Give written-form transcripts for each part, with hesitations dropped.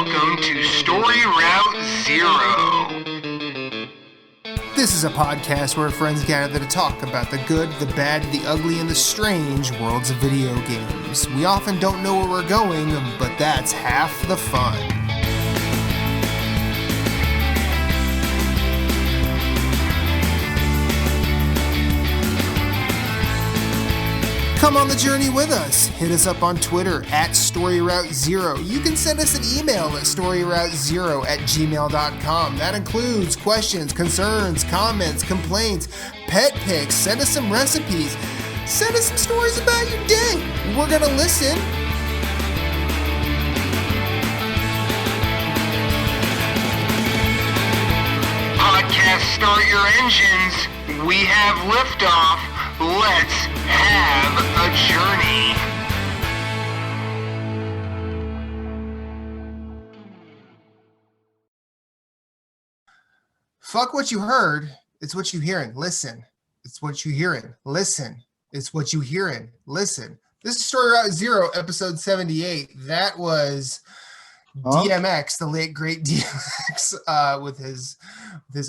Welcome to Story Route Zero. This is a podcast where friends gather to talk about the good, the bad, the ugly, and the strange worlds of video games. We often don't know where we're going, but that's half the fun. Come on the journey with us. Hit us up on Twitter at StoryRoute0. You can send us an email at StoryRoute0@gmail.com. That includes questions, concerns, comments, complaints, pet pics. Send us some recipes. Send us some stories about your day. We're going to listen. Podcast, start your engines. We have liftoff. Let's have a journey. Fuck what you heard. It's what you hearing. Listen. It's what you hearing. Listen. It's what you hearing. Listen. This is Story Route Zero, episode 78. That was DMX, the late great DMX, with his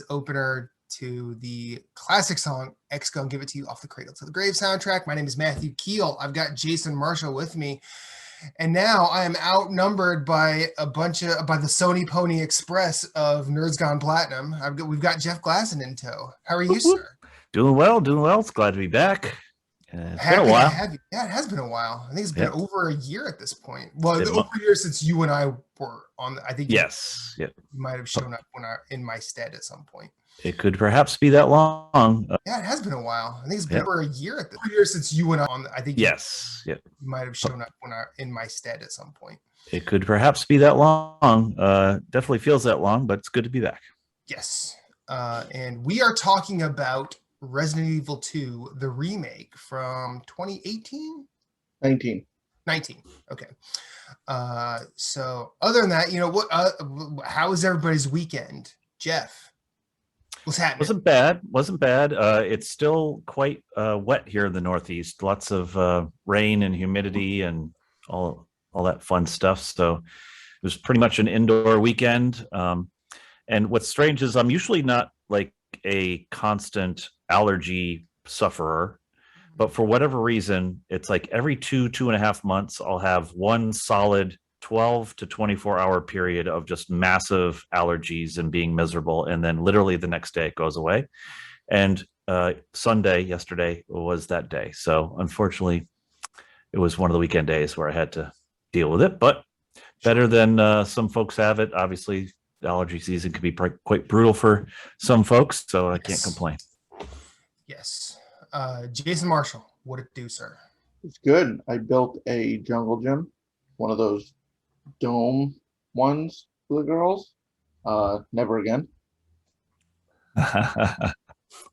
opener to the classic song X Gon Give It To You Off the Cradle to the Grave soundtrack. My name is Matthew Keel. I've got Jason Marshall with me. And now I am outnumbered by the Sony Pony Express of Nerds Gone Platinum. We've got Jeff Glasson in tow. How are you, sir? Doing well. It's glad to be back. It's been a while. Yeah, it has been a while. I think it's been over a year at this point. Well, over a year since you and I were on. I think yes. You might have shown up in my stead at some point. It could perhaps be that long. Yeah, it has been a while. I think it's been over a year at this year since you and I on. I think yes. You might have shown up in my stead at some point. It could perhaps be that long. Definitely feels that long, but it's good to be back. Yes. And we are talking about Resident Evil 2, the remake from 2018? 19. Okay. So other than that, what? How was everybody's weekend? Jeff, what's happening? Wasn't bad. It's still quite wet here in the Northeast. Lots of rain and humidity and all that fun stuff. So it was pretty much an indoor weekend. And what's strange is I'm usually not like a constant allergy sufferer, but for whatever reason, it's like every 2.5 months, I'll have one solid 12 to 24 hour period of just massive allergies and being miserable. And then literally the next day it goes away. And yesterday was that day. So unfortunately, it was one of the weekend days where I had to deal with it, but better than some folks have it. Obviously, the allergy season can be quite brutal for some folks, so I can't complain. Yes. Jason Marshall, what it do, sir? It's good. I built a jungle gym, one of those dome ones for the girls. Never again.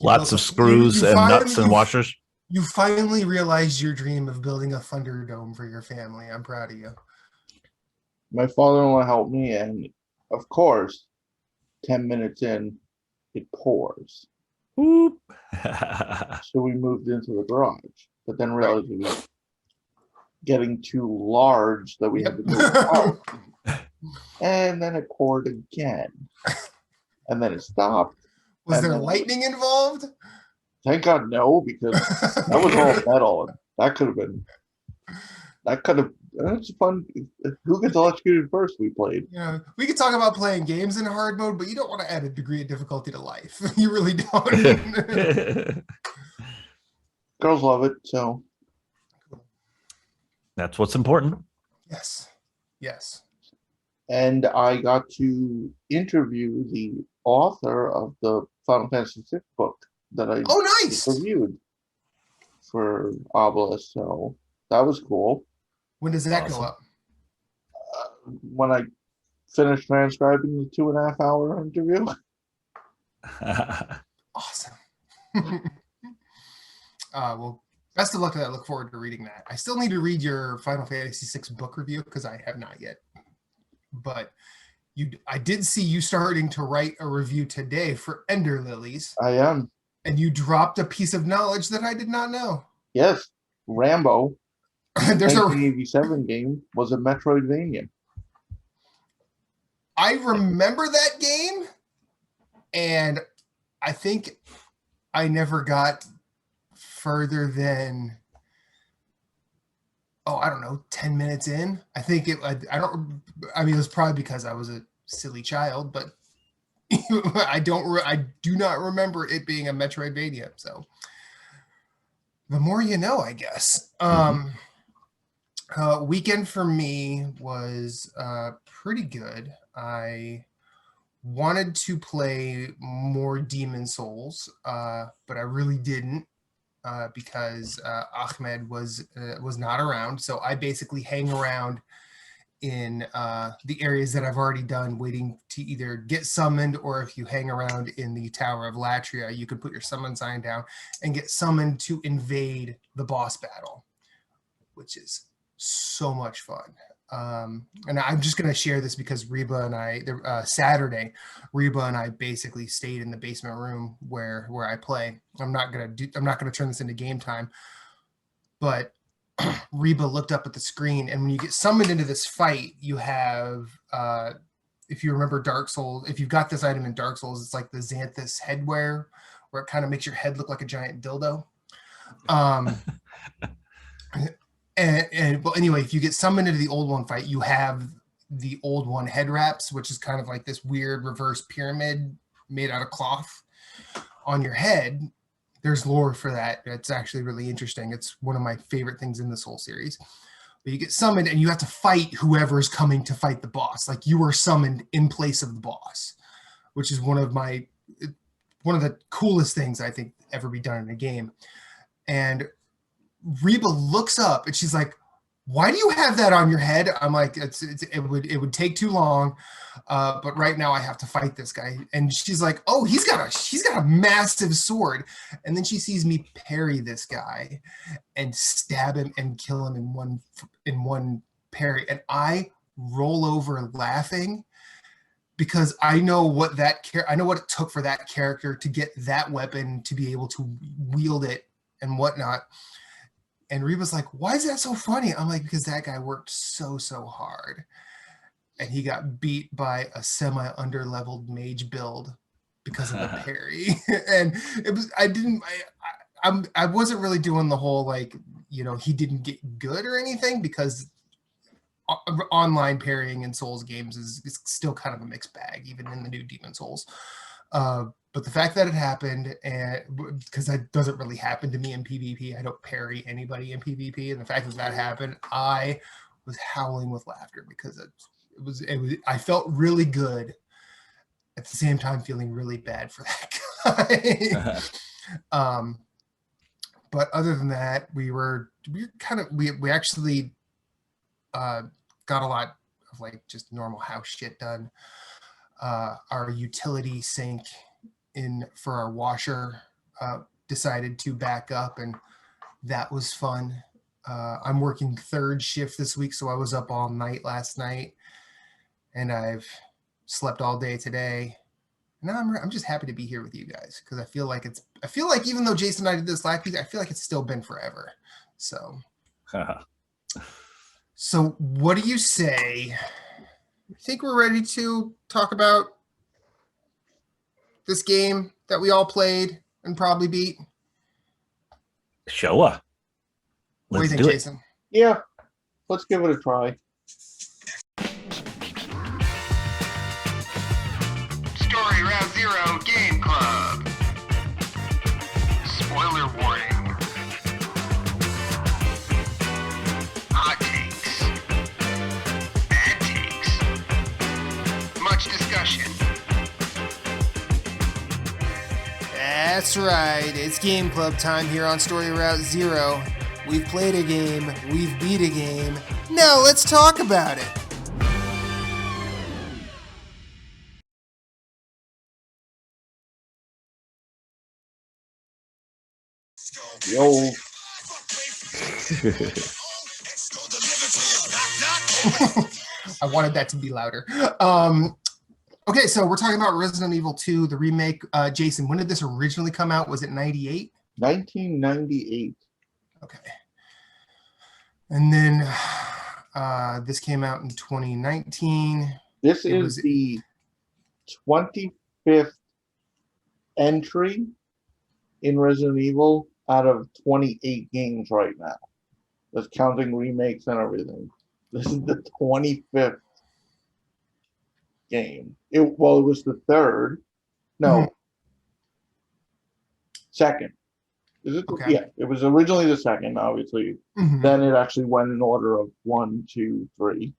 Lots of screws and nuts and washers. You finally realized your dream of building a Thunderdome for your family. I'm proud of you. My father-in-law helped me, and of course, 10 minutes in, it pours. Whoop. So we moved into the garage, but then realized it was getting too large that we had to move out. And then it poured again. And then it stopped. Was there lightning involved? Thank God no, because that was all metal. And that's fun. Who gets electrocuted first? We played. We could talk about playing games in hard mode, but you don't want to add a degree of difficulty to life. You really don't. Girls love it, so that's what's important. Yes. And I got to interview the author of the Final Fantasy VI book that I reviewed for Obelisk, so that was cool. When does that go up? When I finish transcribing the 2.5 hour interview. Awesome. Well, best of luck with that. I look forward to reading that. I still need to read your Final Fantasy VI book review because I have not yet. But I did see you starting to write a review today for Ender Lilies. I am. And you dropped a piece of knowledge that I did not know. Yes. Rambo, There's 1987 game, was a Metroidvania. I remember that game, and I think I never got further than, I don't know, 10 minutes in. I think it, I mean, it was probably because I was a silly child, but I do not remember it being a Metroidvania. So the more you know, I guess. Weekend for me was pretty good. I wanted to play more Demon Souls, but I really didn't because Ahmed was not around. So I basically hang around in the areas that I've already done, waiting to either get summoned, or if you hang around in the Tower of Latria, you can put your summon sign down and get summoned to invade the boss battle, which is so much fun. And I'm just going to share this because Reba and I, Saturday, Reba and I basically stayed in the basement room where I play. I'm not going to turn this into game time, but Reba looked up at the screen, and when you get summoned into this fight, you have, if you remember Dark Souls, if you've got this item in Dark Souls, it's like the Xanthus headwear, where it kind of makes your head look like a giant dildo. Well, anyway, if you get summoned into the old one fight, you have the old one head wraps, which is kind of like this weird reverse pyramid made out of cloth on your head. There's lore for that. It's actually really interesting. It's one of my favorite things in the Soul series. But you get summoned and you have to fight whoever is coming to fight the boss. Like, you are summoned in place of the boss, which is one of the coolest things I think ever be done in a game. And Reba looks up and she's like, "Why do you have that on your head?" I'm like, it would take too long, but right now I have to fight this guy. And she's like, "Oh, he's got a massive sword." And then she sees me parry this guy and stab him and kill him in one parry, and I roll over laughing because I know what it took for that character to get that weapon, to be able to wield it and whatnot. And Reba's like, "Why is that so funny?" I'm like, "Because that guy worked so hard, and he got beat by a semi-underleveled mage build because of a parry." And it was, I wasn't really doing the whole, like, he didn't get good or anything, because online parrying in Souls games is still kind of a mixed bag, even in the new Demon Souls. But the fact that it happened, and because that doesn't really happen to me in PvP, I don't parry anybody in PvP, and the fact that happened, I was howling with laughter because it was I felt really good at the same time feeling really bad for that guy. But other than that, we actually got a lot of, like, just normal house shit done. Our utility sink for our washer decided to back up, and that was fun. I'm working third shift this week, so I was up all night last night, and I've slept all day today. And I'm just happy to be here with you guys, because I feel like even though Jason and I did this last week, I feel like it's still been forever. So what do you say? I think we're ready to talk about this game that we all played and probably beat. Showa. What do you think, Jason? Yeah, let's give it a try. Story Round Zero Game Club. Spoiler warning. Hot takes. Bad takes. Much discussion. That's right. It's Game Club time here on Story Route Zero. We've played a game. We've beat a game. Now let's talk about it. Yo. I wanted that to be louder. Okay, so we're talking about Resident Evil 2, the remake. Jason, when did this originally come out? Was it 98? 1998. Okay. And then this came out in 2019. This It is was- the 25th entry in Resident Evil out of 28 games right now. That's counting remakes and everything. This is the 25th game. It was the third. No. Second. Is it? Okay. Yeah, it was originally the second, obviously. Mhm. Then it actually went in order of 1, 2, 3.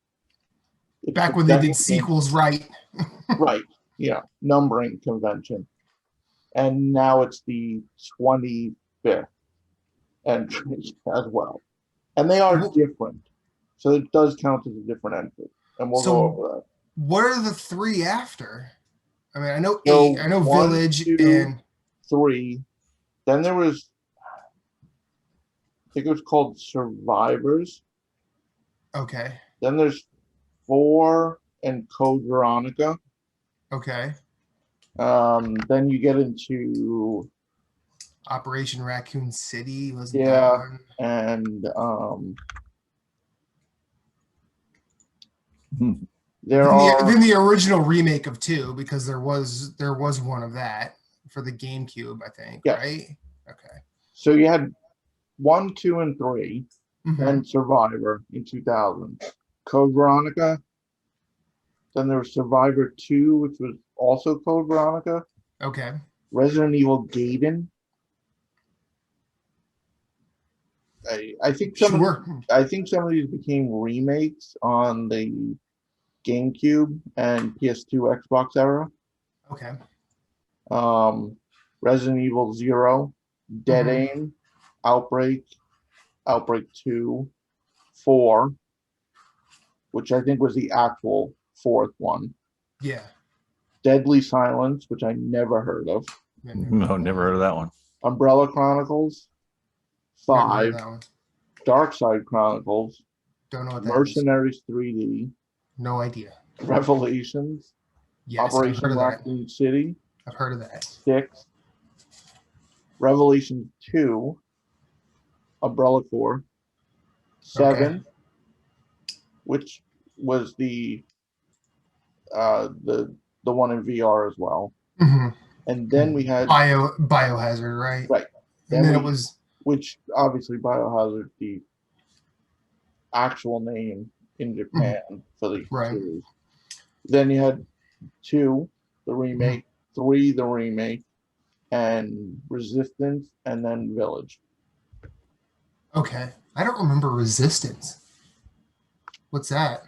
It's Back the when they did second game. sequels right. Right. Yeah. Numbering convention. And now it's the 25th entry as well. And they are Well- different. So it does count as a different entry. And we'll So- go over that. What are the three after? I mean, I know So, 8. I know 1, Village 2, and 3. Then there was, I think it was called Survivors. okay. Then there's 4 and Code Veronica. Okay. Then you get into Operation Raccoon City wasn't Yeah. that one? and Hmm. there Then are then the original remake of 2, because there was one of that for the GameCube, I think, Yeah. right? Okay. so you had 1, 2, and 3, Mhm. then Survivor in 2000. Code Veronica. Then there was Survivor 2, which was also Code Veronica. Okay. Resident Evil Gaiden. I think some Sure. I think some of these became remakes on the GameCube and PS2 Xbox era. Okay. Resident Evil 0, Dead Mhm. Aim, Outbreak, Outbreak 2, 4, which I think was the actual fourth one. Yeah. Deadly Silence, which I never heard of. No, never heard of that one. Umbrella Chronicles, Never heard of 5, that one. Dark Side Chronicles, Don't know what that is. Mercenaries 3D, No idea. Revelations, Yes, I've heard Operation of that. Raccoon City, I've heard of that. 6, Revelations 2, Umbrella Corps, 7, which was the one in VR as well. Mhm. And then we had Biohazard, right? Right. And then it we- was which obviously Biohazard, the actual name in Japan for the Right. series. Then you had 2, the remake, 3, the remake, and Resistance, and then Village. okay. I don't remember Resistance. What's that?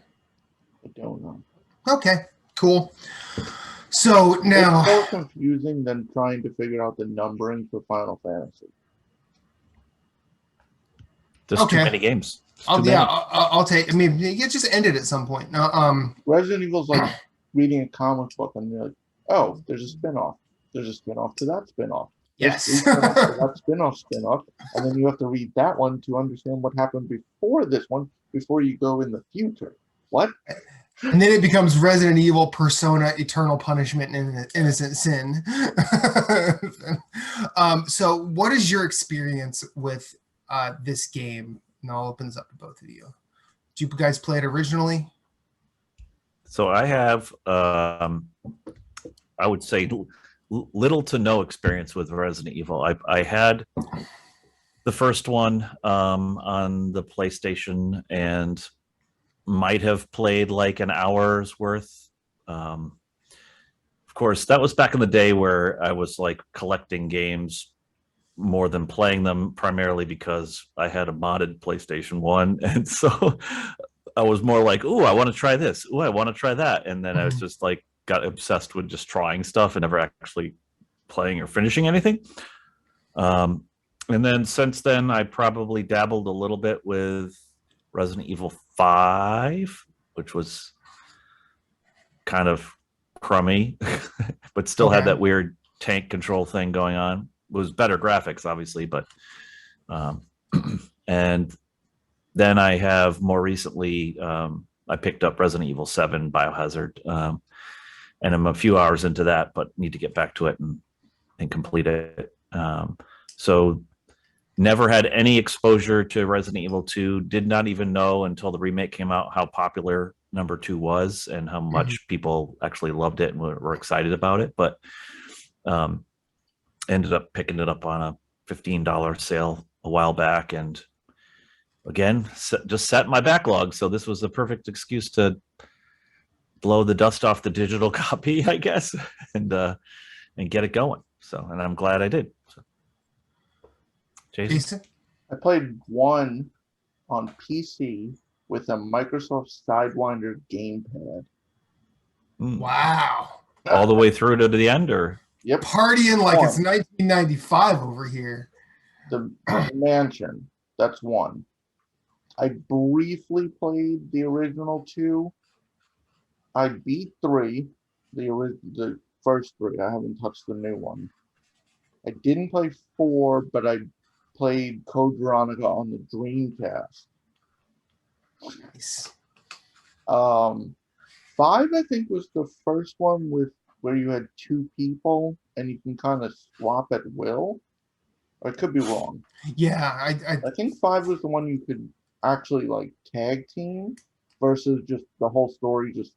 I don't know. Okay, cool. So now, It's more confusing than trying to figure out the numbering for Final Fantasy. There's too Okay. many games. There's too I'll, many. yeah, I'll take. I mean, you just ended at some point. No, Resident Evil's like reading a comic book and you're like, oh, there's a spin-off. There's a spin-off to that spin-off. There's yes. a spin-off to that spin-off. And then you have to read that one to understand what happened before this one, before you go in the future. What? And then it becomes Resident Evil, Persona, Eternal Punishment, and Innocent Sin. So, what is your experience with this game? And I'll open this up to both of you. Did you guys play it originally? So I have, I would say, little to no experience with Resident Evil. I had the first one on the PlayStation and might have played like an hour's worth. Of course, that was back in the day where I was like collecting games more than playing them, primarily because I had a modded PlayStation 1. And so I was more like, ooh, I want to try this. Ooh, I want to try that. And then I was just like, got obsessed with just trying stuff and never actually playing or finishing anything. And then since then, I probably dabbled a little bit with Resident Evil 5, which was kind of crummy, but still had Okay. that weird tank control thing going on. It was better graphics, obviously, but and then I have more recently, I picked up Resident Evil 7 Biohazard, and I'm a few hours into that, but need to get back to it and complete it. So never had any exposure to Resident Evil 2, did not even know until the remake came out how popular number 2 was and how much people actually loved it and were excited about it. But ended up picking it up on a $15 sale a while back, and again, just sat in my backlog. So this was the perfect excuse to blow the dust off the digital copy, I guess, and get it going. So, and I'm glad I did. So, Jason? I played 1 on PC with a Microsoft Sidewinder gamepad. Wow. All the way through to the end, or? Yep. Partying like it's 1995 over here. The mansion. That's 1. I briefly played the original 2. I beat 3, the first 3. I haven't touched the new one. I didn't play 4, but I played Code Veronica on the Dreamcast. Nice. 5, I think, was the first one where you had 2 people and you can kind of swap at will. I could be wrong. Yeah, I think 5 was the one you could actually like tag team versus just the whole story just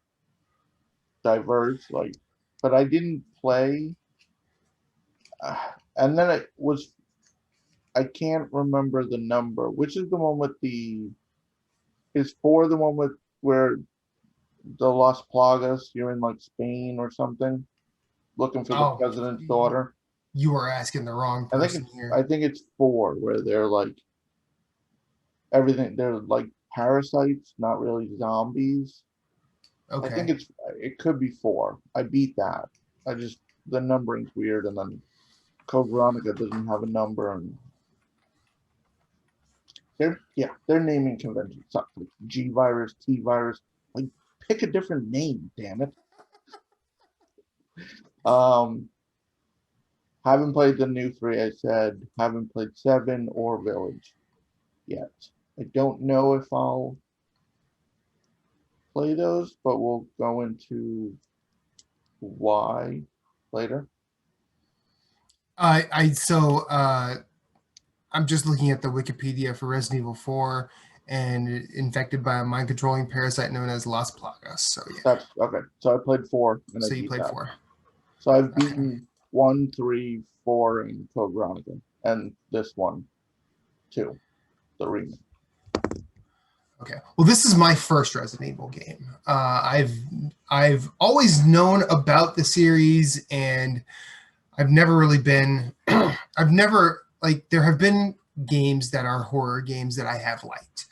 diverged. Like, but I didn't play. And then it was, I can't remember the number. Which is the one with is 4 the one with where the Las Plagas, you're in like Spain or something, looking for the president's daughter? You are asking the wrong person here. I think it's 4 where they're like everything. They're like parasites, not really zombies. Okay. I think it could be 4. I beat that. The numbering's weird, and then Code Veronica doesn't have a number, and their naming convention sucks. Like G virus, T virus. Like, pick a different name, damn it. Haven't played the new 3, I said. Haven't played 7 or Village yet. I don't know if I'll play those, but we'll go into why later. I'm just looking at the Wikipedia for Resident Evil 4, and infected by a mind-controlling parasite known as Las Plagas. So yeah. That's okay. So I played 4. And so you played 4. So I've beaten 1, 3, 4, and Code Veronica, and this one, 2, the remake. Okay. Well, this is my first Resident Evil game. I've always known about the series, and I've never really been. There have been games that are horror games that I have liked.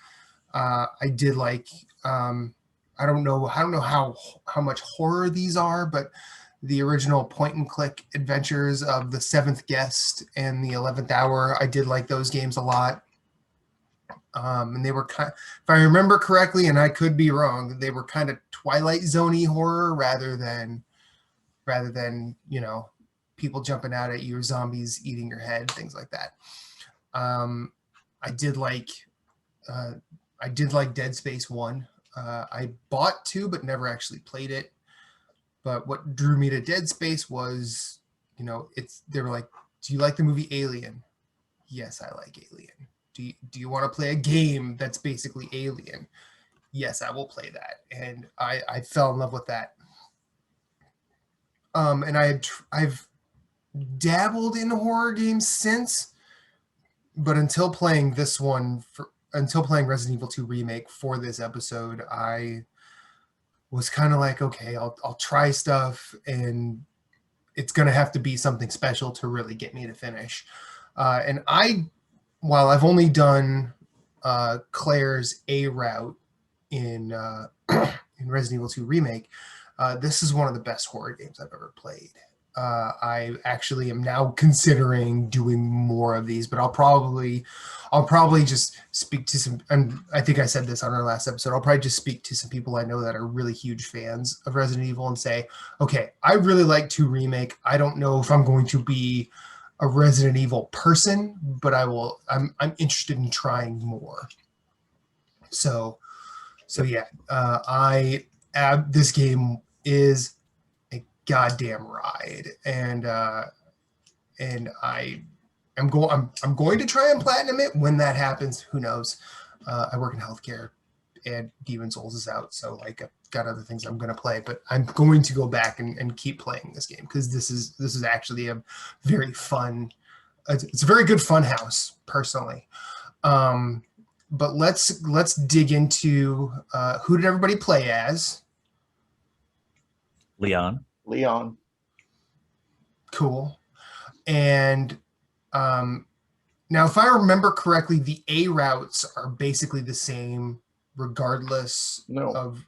I did like. I don't know how much horror these are, but the original point and click adventures of The Seventh Guest and The 11th Hour, I did like those games a lot. And they were if I remember correctly, and I could be wrong, they were kind of Twilight Zone-y horror rather than people jumping out at you or zombies eating your head, things like that. I did like Dead Space 1. I bought 2 but never actually played it. But what drew me to Dead Space was, they were like, do you like the movie Alien? Yes, I like Alien. Do you want to play a game that's basically Alien? Yes, I will play that. And I fell in love with that. And I've dabbled in horror games since, but until playing Resident Evil 2 Remake for this episode, I was kind of like, okay, I'll try stuff, and it's going to have to be something special to really get me to finish. While I've only done Claire's A route in Resident Evil 2 Remake, this is one of the best horror games I've ever played. I actually am now considering doing more of these, but I'll probably just speak to some, and I think I said this on our last episode, I'll probably just speak to some people I know that are really huge fans of Resident Evil and say, okay, I really like 2 Remake. I don't know if I'm going to be a Resident Evil person, but I'm interested in trying more. So yeah, this game is a goddamn ride, and I'm going to try and platinum it. When that happens, who knows? I work in healthcare. and Demon Souls is out, so like I've got other things I'm gonna play, but I'm going to go back and keep playing this game because this is actually a very fun. It's a very good fun house, personally. But let's dig into who did everybody play as? Leon. Leon. Cool. And now, if I remember correctly, the A routes are basically the same, regardless of.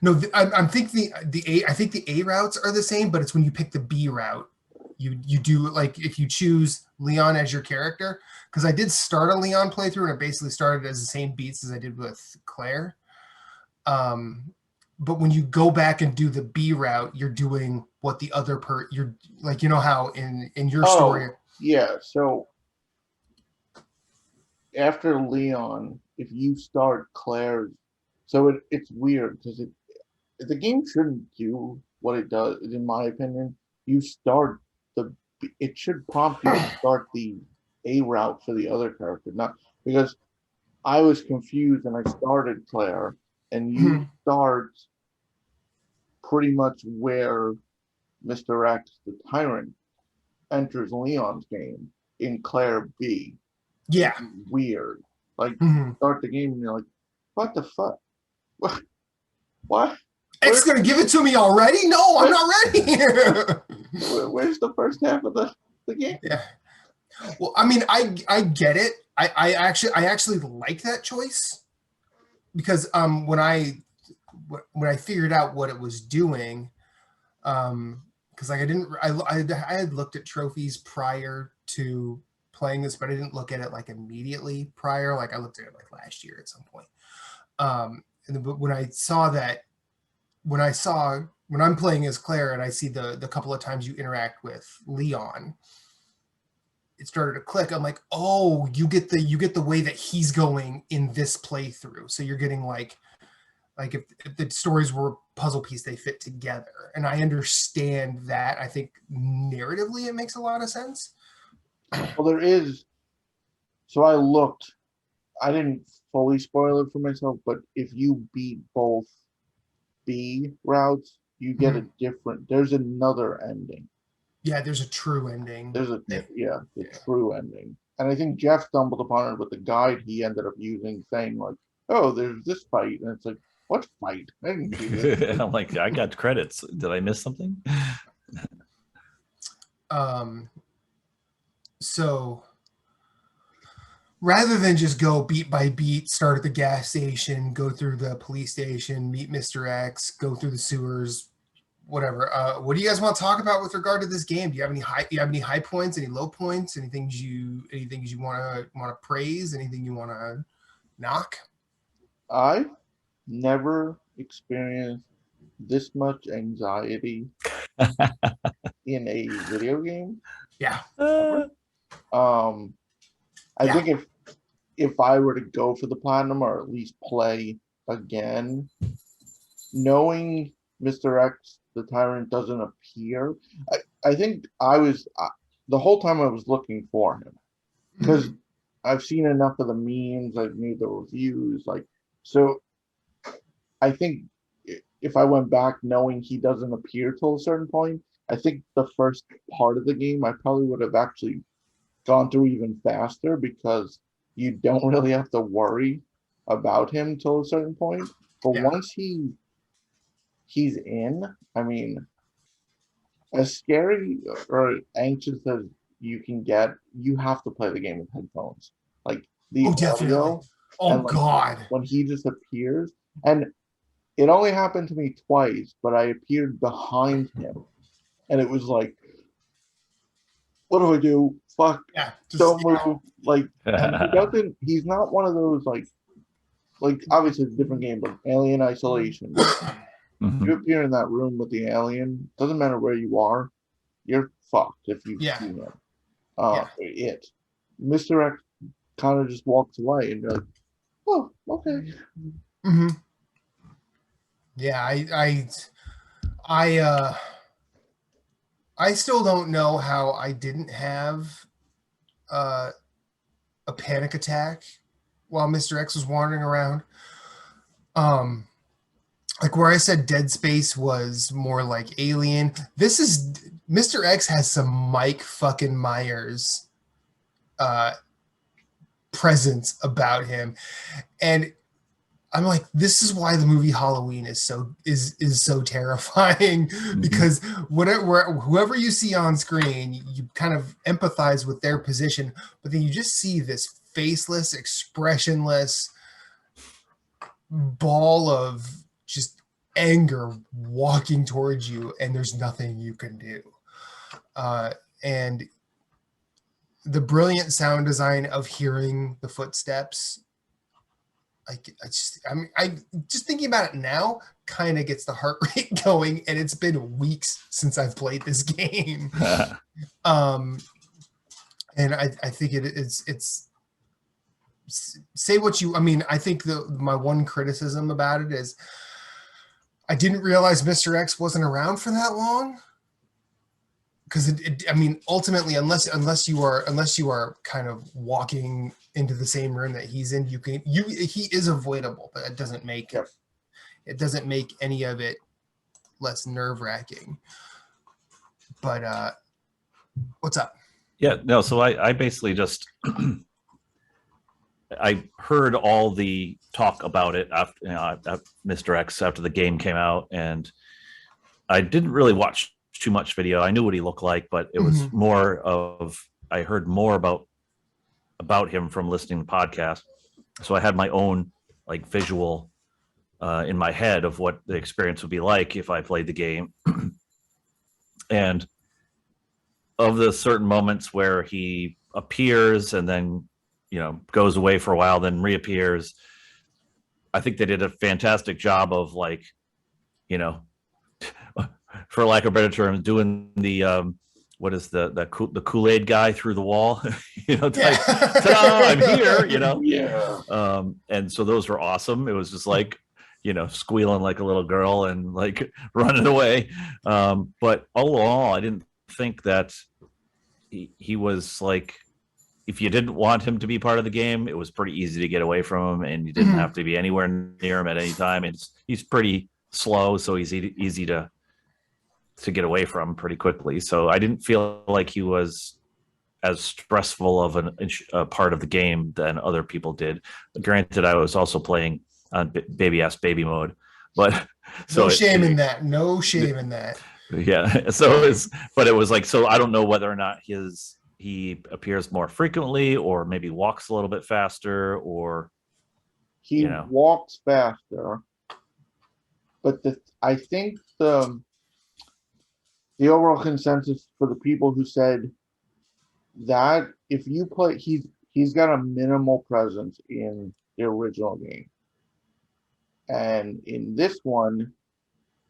No, I think the A routes are the same, but it's when you pick the B route, you do like if you choose Leon as your character. Because I did start a Leon playthrough, and it basically started as the same beats as I did with Claire. But when you go back and do the B route, you're doing what the other you're like, you know how in your story. Yeah, so after Leon, if you start Claire's, so it's weird because the game shouldn't do what it does, in my opinion. You start it should prompt you to start the A route for the other character, not because I was confused and I started Claire, and you start pretty much where Mr. X, the tyrant, enters Leon's game in Claire B. Yeah. Weird. Like, start the game and you're like, what the fuck? What? X gonna give it to me already? No, I'm not ready. Where's the first half of the game? Yeah. Well, I mean, I get it. I actually like that choice because when I figured out what it was doing, because like I had looked at trophies prior to playing this, but I didn't look at it like immediately prior. Like I looked at it like last year at some point. But when I saw that, when I'm playing as Claire and I see the couple of times you interact with Leon, it started to click. I'm like, oh, you get the way that he's going in this playthrough. So you're getting like if the stories were a puzzle piece, they fit together. And I understand that. I think narratively it makes a lot of sense. Well, there is. So I didn't fully spoil it for myself, but if you beat both B routes, you get a different, there's another ending. Yeah, there's a true ending. There's true ending. And I think Jeff stumbled upon it with the guide he ended up using, saying like, oh, there's this fight. And it's like, what fight? I didn't do this. I'm like, I got credits. Did I miss something? So rather than just go beat by beat, start at the gas station, go through the police station, meet Mr. X, go through the sewers, whatever. What do you guys want to talk about with regard to this game? Do you have any high points, any low points, anything you want to praise, anything you want to knock? I never experienced this much anxiety in a video game. Yeah. I think if I were to go for the platinum or at least play again, knowing Mr. X, the tyrant, doesn't appear, I think I was the whole time I was looking for him because I've seen enough of the memes, I've made the reviews, so I think if I went back knowing he doesn't appear till a certain point, I think the first part of the game I probably would have actually gone through even faster because you don't really have to worry about him till a certain point. But once he's in, I mean, as scary or anxious as you can get, you have to play the game with headphones. Like the audio. Oh God. When he just appears, and it only happened to me twice, but I appeared behind him, and it was like, what do I do? Fuck. Yeah. Don't move. Like, and he's not one of those like obviously it's a different game, but Alien Isolation. You appear in that room with the alien, doesn't matter where you are, you're fucked if you see him. Mr. X kind of just walks away and you're like, oh, okay. Yeah, I still don't know how I didn't have a panic attack while Mr. X was wandering around. Like where I said Dead Space was more like Alien, this is Mr. X has some Mike fucking Myers presence about him. And I'm like, this is why the movie Halloween is so terrifying because whoever you see on screen, you kind of empathize with their position, but then you just see this faceless, expressionless ball of just anger walking towards you, and there's nothing you can do. And the brilliant sound design of hearing the footsteps, I just thinking about it now kind of gets the heart rate going, and it's been weeks since I've played this game. And I think it's say what you, I mean, I think my one criticism about it is I didn't realize Mr. X wasn't around for that long. Because I mean, ultimately, unless you are kind of walking into the same room that he's in, he is avoidable, but it doesn't make any of it less nerve-wracking. But what's up? Yeah, no. So I basically just I heard all the talk about it after, Mr. X after the game came out, and I didn't really watch too much video. I knew what he looked like, but it was more of I heard more about him from listening to podcasts. So I had my own like visual in my head of what the experience would be like if I played the game. And of the certain moments where he appears and then, goes away for a while, then reappears, I think they did a fantastic job of like, for lack of a better term, doing the what is the Kool-Aid guy through the wall, type, ta-da, I'm here, Yeah. And so those were awesome. It was just like, squealing like a little girl and like running away. But all in all, I didn't think that he was like, if you didn't want him to be part of the game, it was pretty easy to get away from him, and you didn't have to be anywhere near him at any time. He's pretty slow, so he's easy to get away from pretty quickly. So I didn't feel like he was as stressful of a part of the game than other people did. Granted, I was also playing on baby ass baby mode, but so no shame in that. No shame in that. Yeah. So it was like, so I don't know whether or not he appears more frequently or maybe walks a little bit faster or he walks faster, but I think the overall consensus for the people who said that if you play, he's got a minimal presence in the original game, and in this one,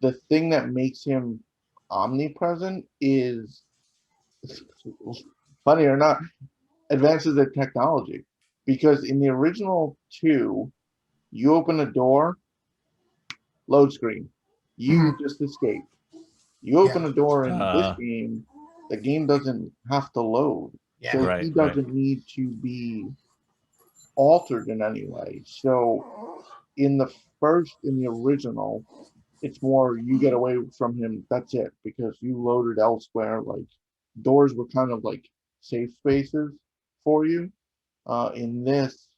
the thing that makes him omnipresent is, funny or not, advances in technology. Because in the original 2, you open a door, load screen, you just escape. You open a door in this game, the game doesn't have to load. Yeah. So he doesn't need to be altered in any way. So in the original, it's more you get away from him, that's it, because you loaded elsewhere. Like doors were kind of like safe spaces for you. In this,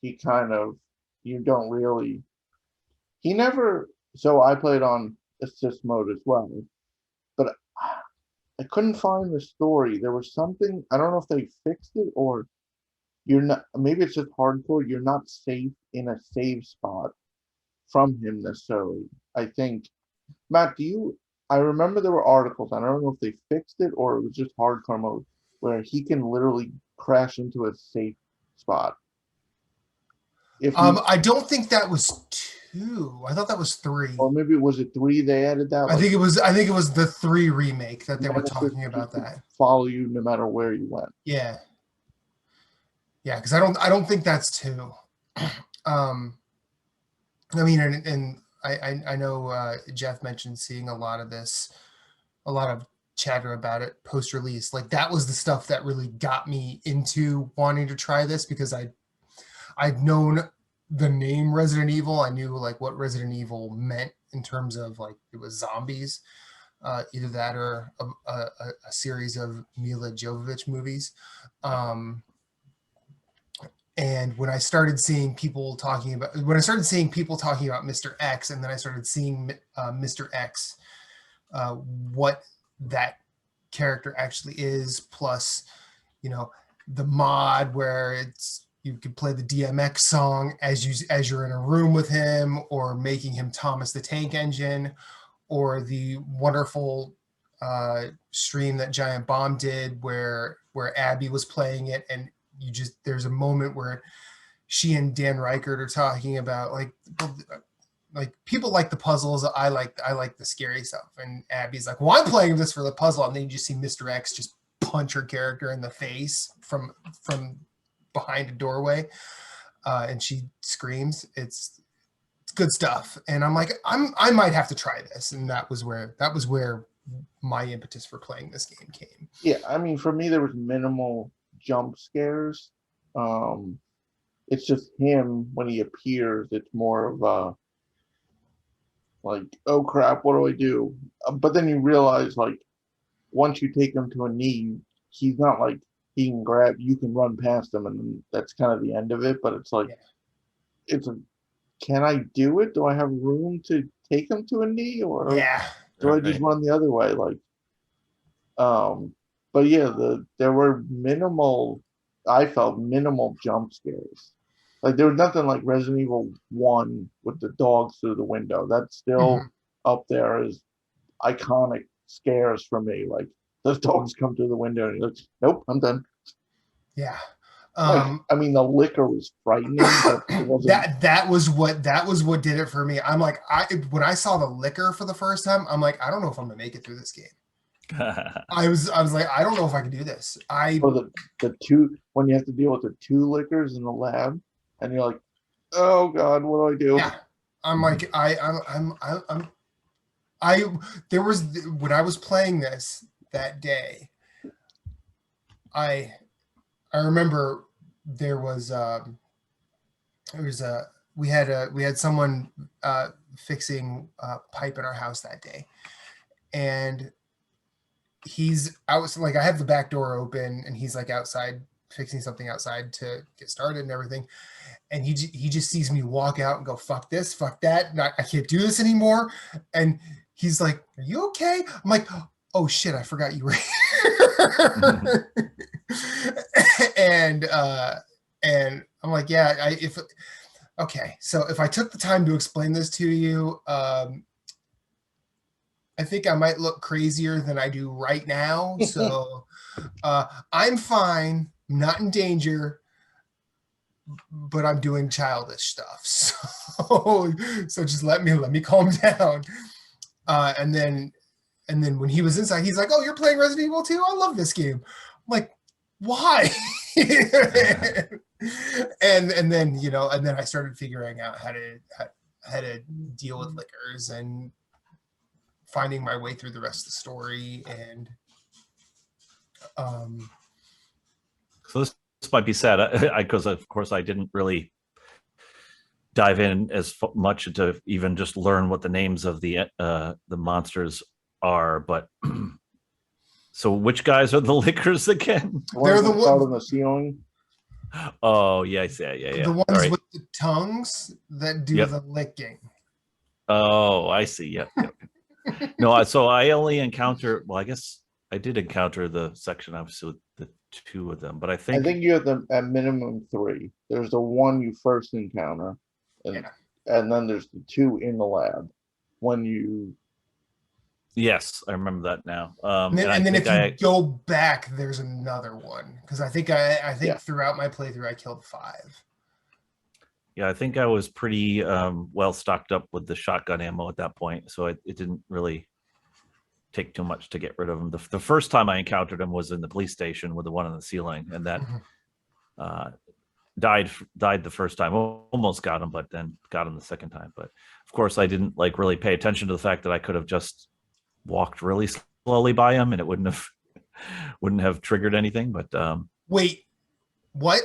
he kind of, you don't really, he never, so I played on assist mode as well, but I couldn't find the story. There was something, I don't know if they fixed it or you're not, maybe it's just hardcore, you're not safe in a save spot from him necessarily. I think, Matt, I remember there were articles, I don't know if they fixed it or it was just hardcore mode, where he can literally crash into a safe spot. I don't think that was 2. I thought that was 3. Or maybe was it 3 they added that? I think it was the 3 remake that they were talking about that. Follow you no matter where you went. Yeah. Yeah, because I don't think that's 2. I mean, and I know Jeff mentioned seeing a lot of chatter about it post-release. Like that was the stuff that really got me into wanting to try this, because I'd known the name Resident Evil. I knew like what Resident Evil meant in terms of like it was zombies, either that or a series of Mila Jovovich movies. And when I started seeing people talking about Mr. X, and then I started seeing Mr. X, what that character actually is, plus, you know, the mod where you could play the DMX song as you're in a room with him, or making him Thomas the Tank Engine, or the wonderful stream that Giant Bomb did where Abby was playing it, and there's a moment where she and Dan Reichert are talking about like people like the puzzles. I like the scary stuff. And Abby's like, well, I'm playing this for the puzzle. And then you just see Mr. X just punch her character in the face from behind a doorway. And she screams. It's good stuff. And I'm like, I might have to try this. And that was where my impetus for playing this game came. Yeah, I mean, for me, there was minimal jump scares. It's just him when he appears. It's more of a like, oh crap, what do I do? But then you realize, like, once you take him to a knee, he's not like he can grab. You can run past him, and that's kind of the end of it. But it's like, can I do it? Do I have room to take him to a knee, or do I just run the other way? Like, but yeah, there were minimal. I felt minimal jump scares. Like there was nothing like Resident Evil 1 with the dogs through the window. That's still up there as iconic scares for me. Like those dogs come through the window and you're like, nope, I'm done. Yeah. Like, I mean, the liquor was frightening. But it wasn't... that was what did it for me. I'm like, when I saw the liquor for the first time, I'm like, I don't know if I'm gonna make it through this game. I was like, I don't know if I can do this. Or the two, when you have to deal with the two liquors in the lab, and you're like, oh god, what do I do? Yeah, I'm like, there was, when I was playing this that day, I remember we had someone fixing a pipe in our house that day, and I was like, I have the back door open, and he's like outside fixing something outside to get started and everything. And he just sees me walk out and go, fuck this, fuck that. I can't do this anymore. And he's like, are you okay? I'm like, oh shit, I forgot you were here. and I'm like, yeah, okay. So if I took the time to explain this to you, I think I might look crazier than I do right now. So I'm fine, I'm not in danger, but I'm doing childish stuff. So just let me calm down. And then when he was inside, he's like, oh, you're playing Resident Evil 2? I love this game. I'm like, why? and then I started figuring out how to deal with liquors and finding my way through the rest of the story. And so this might be sad because of course I didn't really dive in as much to even just learn what the names of the monsters are. But so which guys are the lickers again? They're the ones on the ceiling. Oh yeah, I see. Yeah. The ones with the tongues that do the licking. Oh, I see. Yep. No, so I only encounter. Well, I guess I did encounter the section obviously with the two of them, but I think you have them at minimum 3. There's the one you first encounter, and then there's the 2 in the lab when you. Yes, I remember that now. And then if you go back, there's another one, because I think throughout my playthrough I killed 5. Yeah, I think I was pretty well stocked up with the shotgun ammo at that point, so it didn't really take too much to get rid of them. The first time I encountered him was in the police station with the one on the ceiling, and that died the first time. Almost got him, but then got him the second time. But of course, I didn't really pay attention to the fact that I could have just walked really slowly by him, and it wouldn't have triggered anything. But wait, what?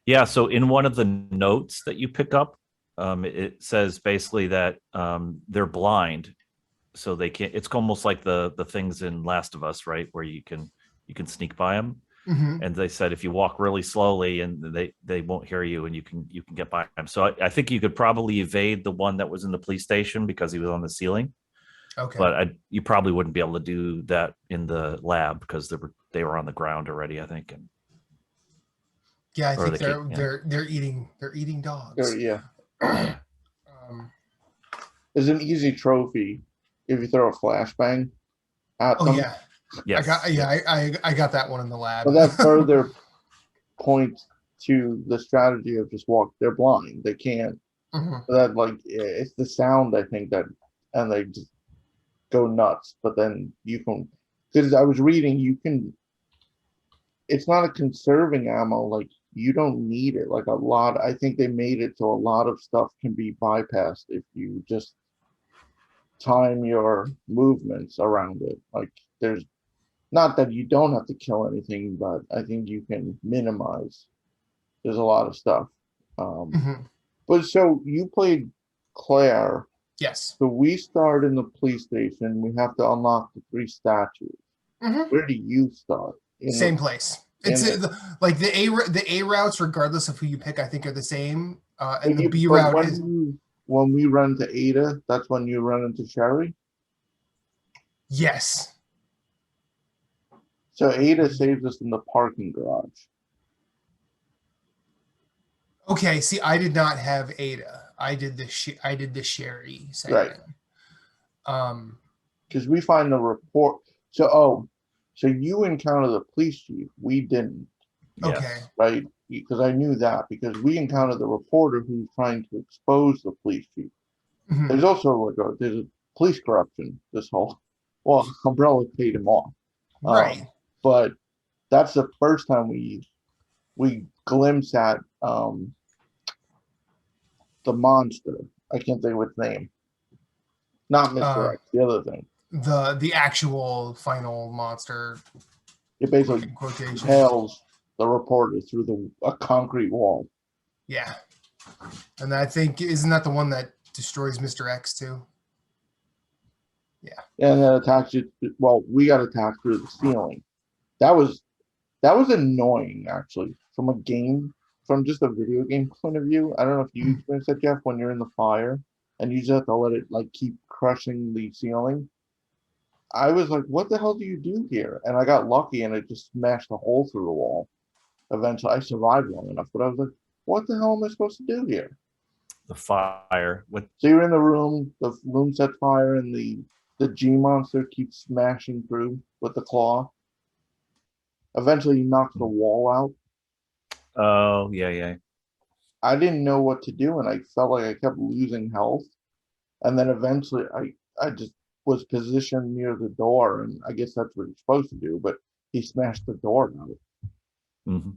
Yeah, so in one of the notes that you pick up, it says basically that they're blind, so they can't. It's almost like the things in Last of Us, right, where you can sneak by them. Hmm. And they said if you walk really slowly, and they won't hear you, and you can get by them. So I think you could probably evade the one that was in the police station because he was on the ceiling, Okay. but you probably wouldn't be able to do that in the lab because they were on the ground already, I think, and Yeah, I or think they can't. Yeah, they're eating There, dogs. yeah. yeah. Um, There's an easy trophy if you throw a flashbang at oh them. yeah, Yes. Yes. I got that one in the lab. But that further points to the strategy of just walk. They're blind. They can't. Mhm. That like it's the sound I think that, and they just go nuts. But then you can, because I was reading, you can. It's not a conserving ammo. Like you don't need it. Like a lot. I think they made it so a lot of stuff can be bypassed if you just time your movements around it. Like there's not that you don't have to kill anything, but I think you can minimize. There's a lot of stuff. Mhm. But so you played Claire. Yes. So we start in the police station. We have to unlock the 3 statues. Hmm. Where do you start? Same place. It's In the like the A routes, regardless of who you pick, I think are the same. And when the you B but route is when we run to Ada, that's when you run into Sherry. yes. So Ada saves us in the parking garage. Okay. See, I did not have Ada. I did the Sherry Right. segment. Um. Because we find the report. So you encounter the police chief. We didn't, Yes. Okay. right? Because I knew that because we encountered the reporter who's trying to expose the police chief. Mhm. There's also there's a police corruption. This whole Umbrella paid him off, Right. but that's the first time we glimpse at the monster. I can't think of its name. Not Mr. X. The other thing. The actual final monster It basically in quotation. impales the reporter through a concrete wall. Yeah. And I think isn't that the one that destroys Mr. X too? And then attacks you. Well, we got attacked through the ceiling. That was annoying actually from just a video game point of view. I don't know if you experienced that, Jeff, when you're in the fire and you just have to let it like keep crushing the ceiling. I was like, what the hell do you do here? And I got lucky and it just smashed a hole through the wall. Eventually I survived long enough, but I was like, what the hell am I supposed to do here? The fire. What? So you're in the room set fire, and the G monster keeps smashing through with the claw. Eventually, he knocks the wall out. Oh, yeah, yeah. I didn't know what to do, and I felt like I kept losing health. And then eventually, I just was positioned near the door, and I guess that's what you're supposed to do. But he smashed the door out Hmm.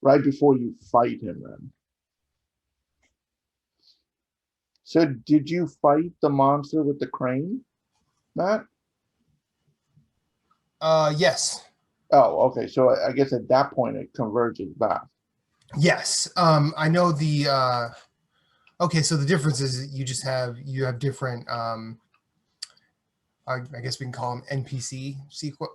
right before you fight him. Then, so did you fight the monster with the crane, Matt? Yes. Oh, okay. So I guess at that point it converges back. Yes. I know the okay, so the difference is you have different I guess we can call them NPC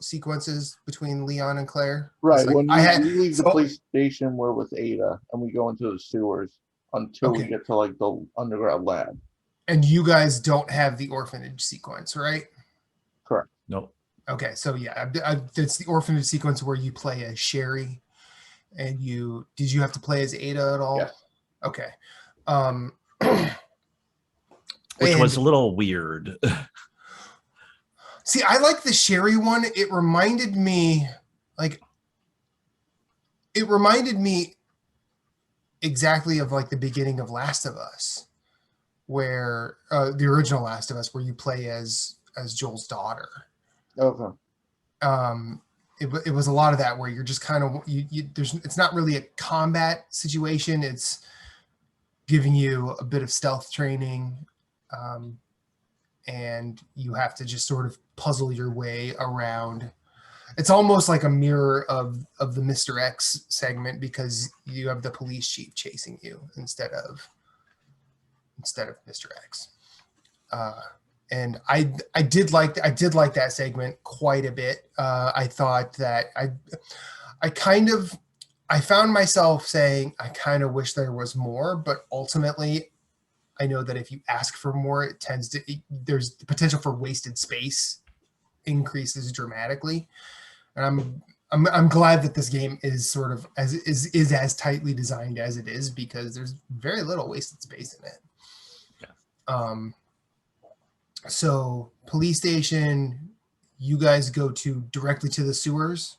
sequences between Leon and Claire. Right. Like When I had we leave the so police station, we're with Ada, and we go into the sewers until we okay. get to like the underground lab. And you guys don't have the orphanage sequence, right? Correct. No. Okay, so yeah, it's the orphanage sequence where you play as Sherry, and did you have to play as Ada at all? Yes. Okay. Um, Which was and a little weird. see, I like the Sherry one. Like, it reminded me exactly of like the beginning of Last of Us, where the original Last of Us, where you play as Joel's daughter. Okay. It was a lot of that where you're just kind of it's not really a combat situation. It's giving you a bit of stealth training, and you have to just sort of puzzle your way around It's almost like a mirror of the Mr. X segment because you have the police chief chasing you instead of Mr. X. And I did like that segment quite a bit. I thought that I found myself saying I kind of wish there was more, but ultimately I know that if you ask for more, there's the potential for wasted space increases dramatically. And I'm glad that this game is sort of as tightly designed as it is because there's very little wasted space in it. Yeah. So police station, you guys go directly to the sewers.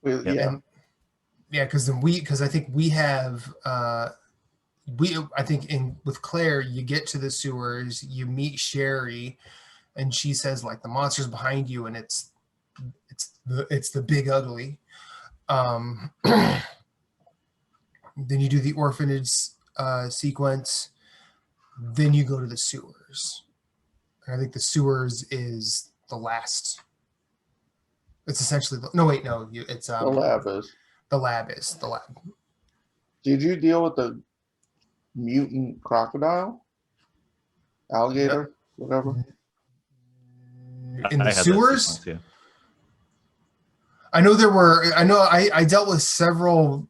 Yeah. Because I think we have with Claire, you get to the sewers, you meet Sherry, and she says like the monster's behind you, and it's the big ugly. Then you do the orphanage sequence. Then you go to the sewers. And I think the sewers is the last. It's essentially it's The lab is. the lab is the lab. Did you deal with the mutant crocodile, alligator, whatever? In I the had that sewers. sequence, yeah. I know I dealt with several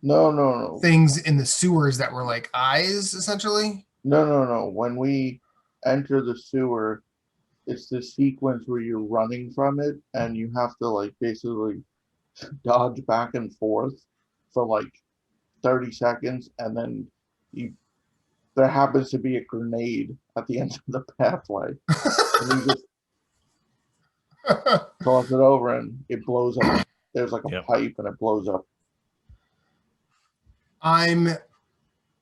No. things in the sewers that were like eyes, essentially. No. When we enter the sewer, it's the sequence where you're running from it and you have to like basically dodge back and forth for like 30 seconds, and then there happens to be a grenade at the end of the pathway. And you just toss it over and it blows up. There's like a pipe and it blows up.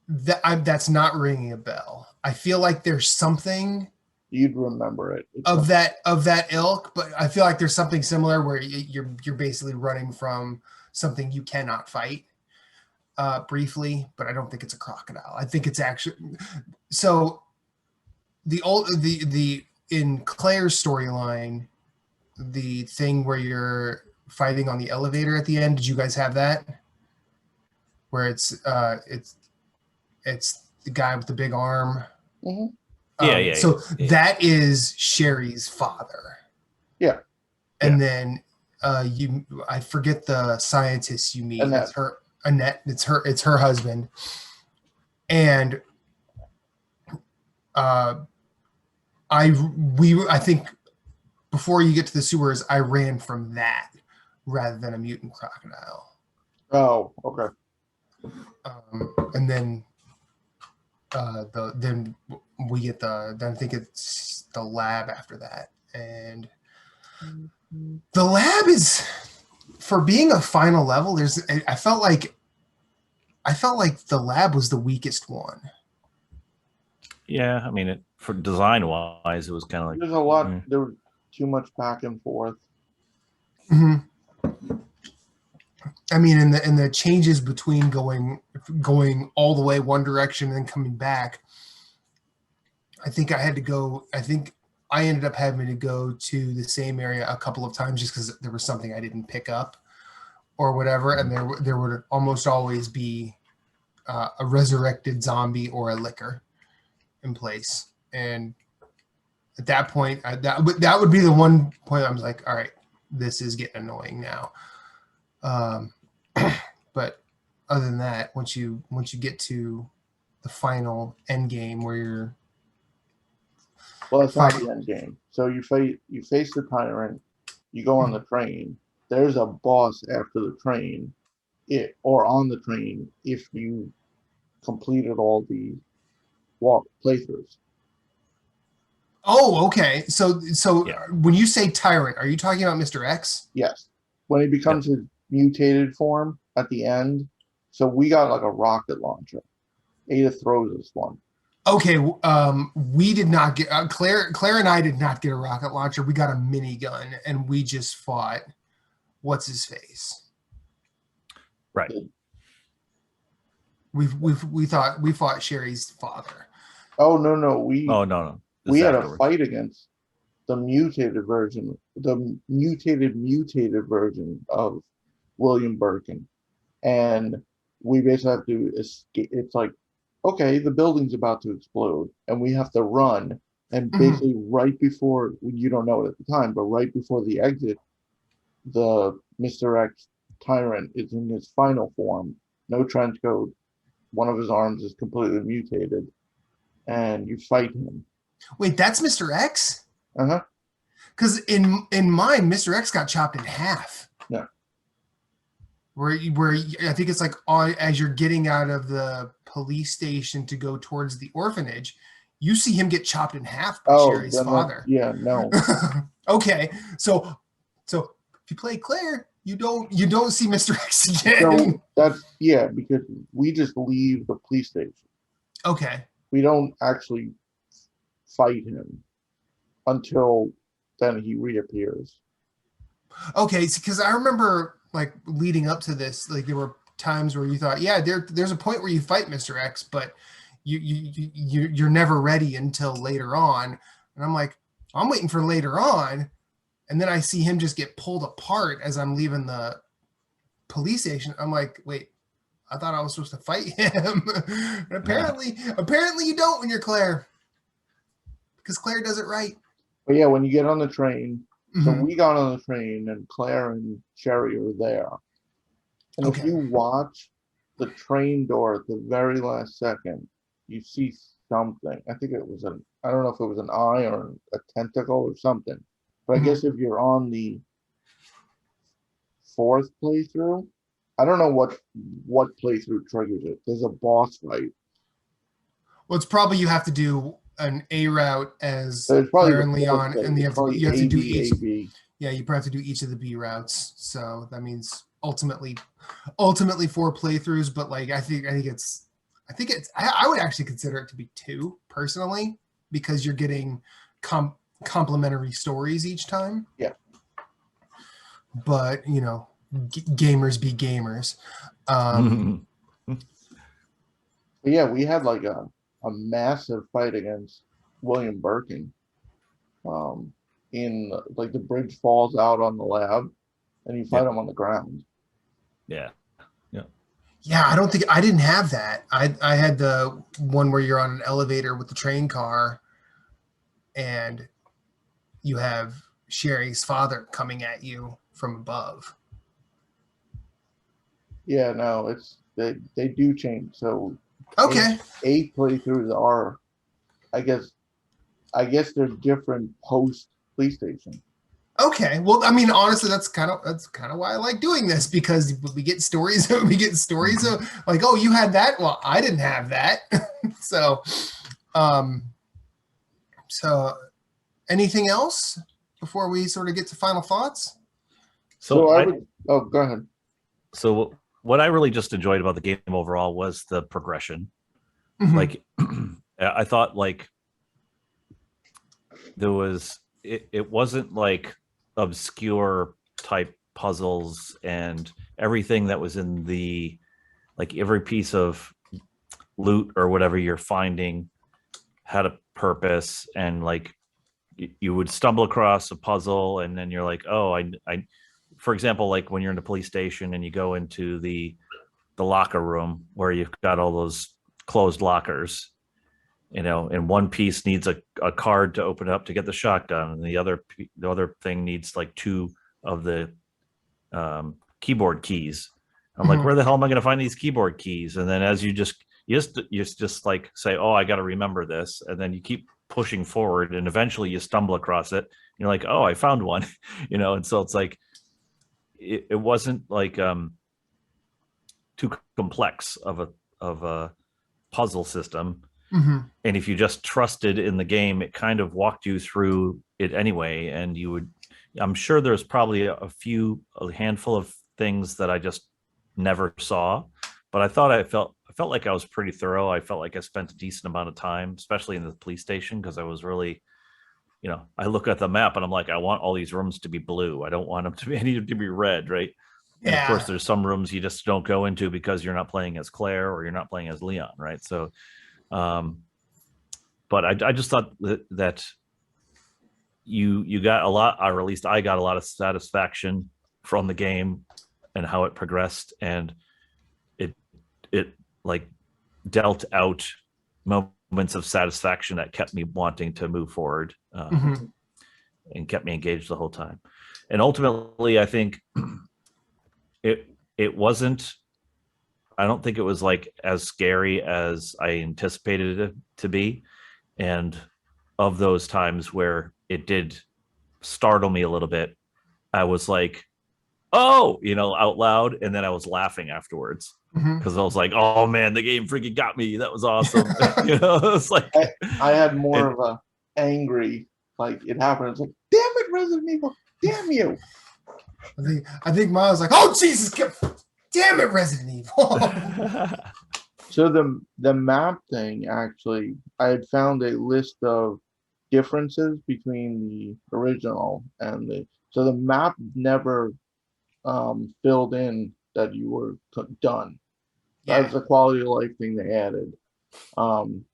That's not ringing a bell. I feel like there's something You'd remember it. of that ilk, but I feel like there's something similar where you're basically running from something you cannot fight briefly, but I don't think it's a crocodile. I think it's actually so the in Claire's storyline, the thing where you're fighting on the elevator at the end. Did you guys have that? Where it's the guy with the big arm. Mhm. So that is Sherry's father. Yeah. And then I forget the scientist you meet. Annette. It's her Annette. It's her husband. And I think before you get to the sewers, I ran from that rather than a mutant crocodile. Oh, okay. And then then we get then I think it's the lab after that, and the lab is, for being a final level, I felt like the lab was the weakest one. Yeah, I mean, for design wise, it was kind of like There's a lot. There was too much back and forth. Mm-hmm. I mean, in the changes between going all the way one direction and then coming back, I think I ended up having to go to the same area a couple of times just because there was something I didn't pick up or whatever, and there would almost always be a resurrected zombie or a licker in place, and at that point, that would be the one point I was like, all right, this is getting annoying now. But other than that, once you get to the final end game where you're Well, that's not the end game. So you face the tyrant, you go on the train. There's a boss after the train, or on the train if you completed all the playthroughs. Oh, okay. So when you say tyrant, are you talking about Mr. X? Yes. When he becomes his mutated form at the end. So we got like a rocket launcher. Ada throws us one. Okay, we did not get Claire and I did not get a rocket launcher. We got a minigun, and we just fought what's his face. right. We fought Sherry's father. Oh no. Oh no. We had afterwards. a fight against the mutated version, the mutated version of William Birkin, and we basically have to escape. It's like, okay, the building's about to explode, and we have to run. And basically, right before, you don't know it at the time, but right before the exit, the Mr. X tyrant is in his final form, no trench coat, one of his arms is completely mutated, and you fight him. Wait, that's Mr. X? Uh-huh. Because in mine, Mr. X got chopped in half. Yeah. Where I think it's like as you're getting out of the police station to go towards the orphanage, you see him get chopped in half by Sherry's father. Yeah, no. Okay, so if you play Claire, you don't see Mr. X again. So that's, yeah, because we just leave the police station. Okay. We don't actually fight him until then he reappears. Okay, because I remember like leading up to this, like there were times where you thought, yeah, there's a point where you fight Mr. X, but you're never ready until later on. And I'm like, I'm waiting for later on, and then I see him just get pulled apart as I'm leaving the police station. I'm like, wait, I thought I was supposed to fight him. And apparently you don't when you're Claire, because Claire does it right. But yeah, when you get on the train, so Mhm. we got on the train and Claire and Sherry were there. And if Okay. you watch the train door at the very last second, you see something. I think it was I don't know if it was an eye or a tentacle or something. But I guess if you're on the fourth playthrough, I don't know what playthrough triggers it. There's a boss fight. Well, it's probably you have to do an A route as So it's probably Claire the and fourth Leon, and you have probably to do AB, each. AB. Yeah, you probably have to do each of the B routes. So that means ultimately 4 playthroughs. But like I think it's I would actually consider it to be 2 personally, because you're getting complementary stories each time. Yeah. But gamers be gamers. But yeah, we had like a massive fight against William Birkin. In like the bridge falls out on the lab, and you fight him on the ground. Yeah. Yeah, I didn't have that. I had the one where you're on an elevator with the train car, and you have Sherry's father coming at you from above. Yeah, no, they do change. So Okay. 8 playthroughs are, I guess they're different post police station. Okay. Well, I mean, honestly, that's kind of why I like doing this, because we get stories. We get stories of like, oh, you had that. Well, I didn't have that. So anything else before we sort of get to final thoughts? So go ahead. So what I really just enjoyed about the game overall was the progression. Mhm. Like I thought like there was it wasn't like obscure type puzzles, and everything that was in the like every piece of loot or whatever you're finding had a purpose, and like you would stumble across a puzzle and then you're like, oh, I for example, like when you're in the police station and you go into the locker room where you've got all those closed lockers, and one piece needs a card to open up to get the shotgun, and the other thing needs like 2 of the keyboard keys. I'm like, where the hell am I going to find these keyboard keys? And then as you just like say, oh, I got to remember this, and then you keep pushing forward, and eventually you stumble across it. You're like, oh, I found one, and so it's like it wasn't like too complex of a puzzle system. Mm-hmm. And if you just trusted in the game, it kind of walked you through it anyway. And I'm sure there's probably a handful of things that I just never saw, but I felt like I was pretty thorough. I felt like I spent a decent amount of time, especially in the police station, because I was really, I look at the map and I'm like, I want all these rooms to be blue. I don't want them to be any to be red, right? And of course, there's some rooms you just don't go into because you're not playing as Claire or you're not playing as Leon, right? So, but I just thought that you got a lot, or at least I got a lot of satisfaction from the game and how it progressed, and it like dealt out moments of satisfaction that kept me wanting to move forward, Mhm. and kept me engaged the whole time. And ultimately, I think it wasn't. I don't think it was like as scary as I anticipated it to be, and of those times where it did startle me a little bit, I was like, "Oh," out loud, and then I was laughing afterwards Mhm. because I was like, "Oh man, the game freaking got me. That was awesome." It's like, I had more and of a angry, like it happened. It's like, damn it, Resident Evil, damn you. I think Miles like, oh Jesus, damn it, Resident Evil. So the map thing, actually, I had found a list of differences between the original and so the map never filled in that you were done. That Yeah. was a quality of life thing they added. Um,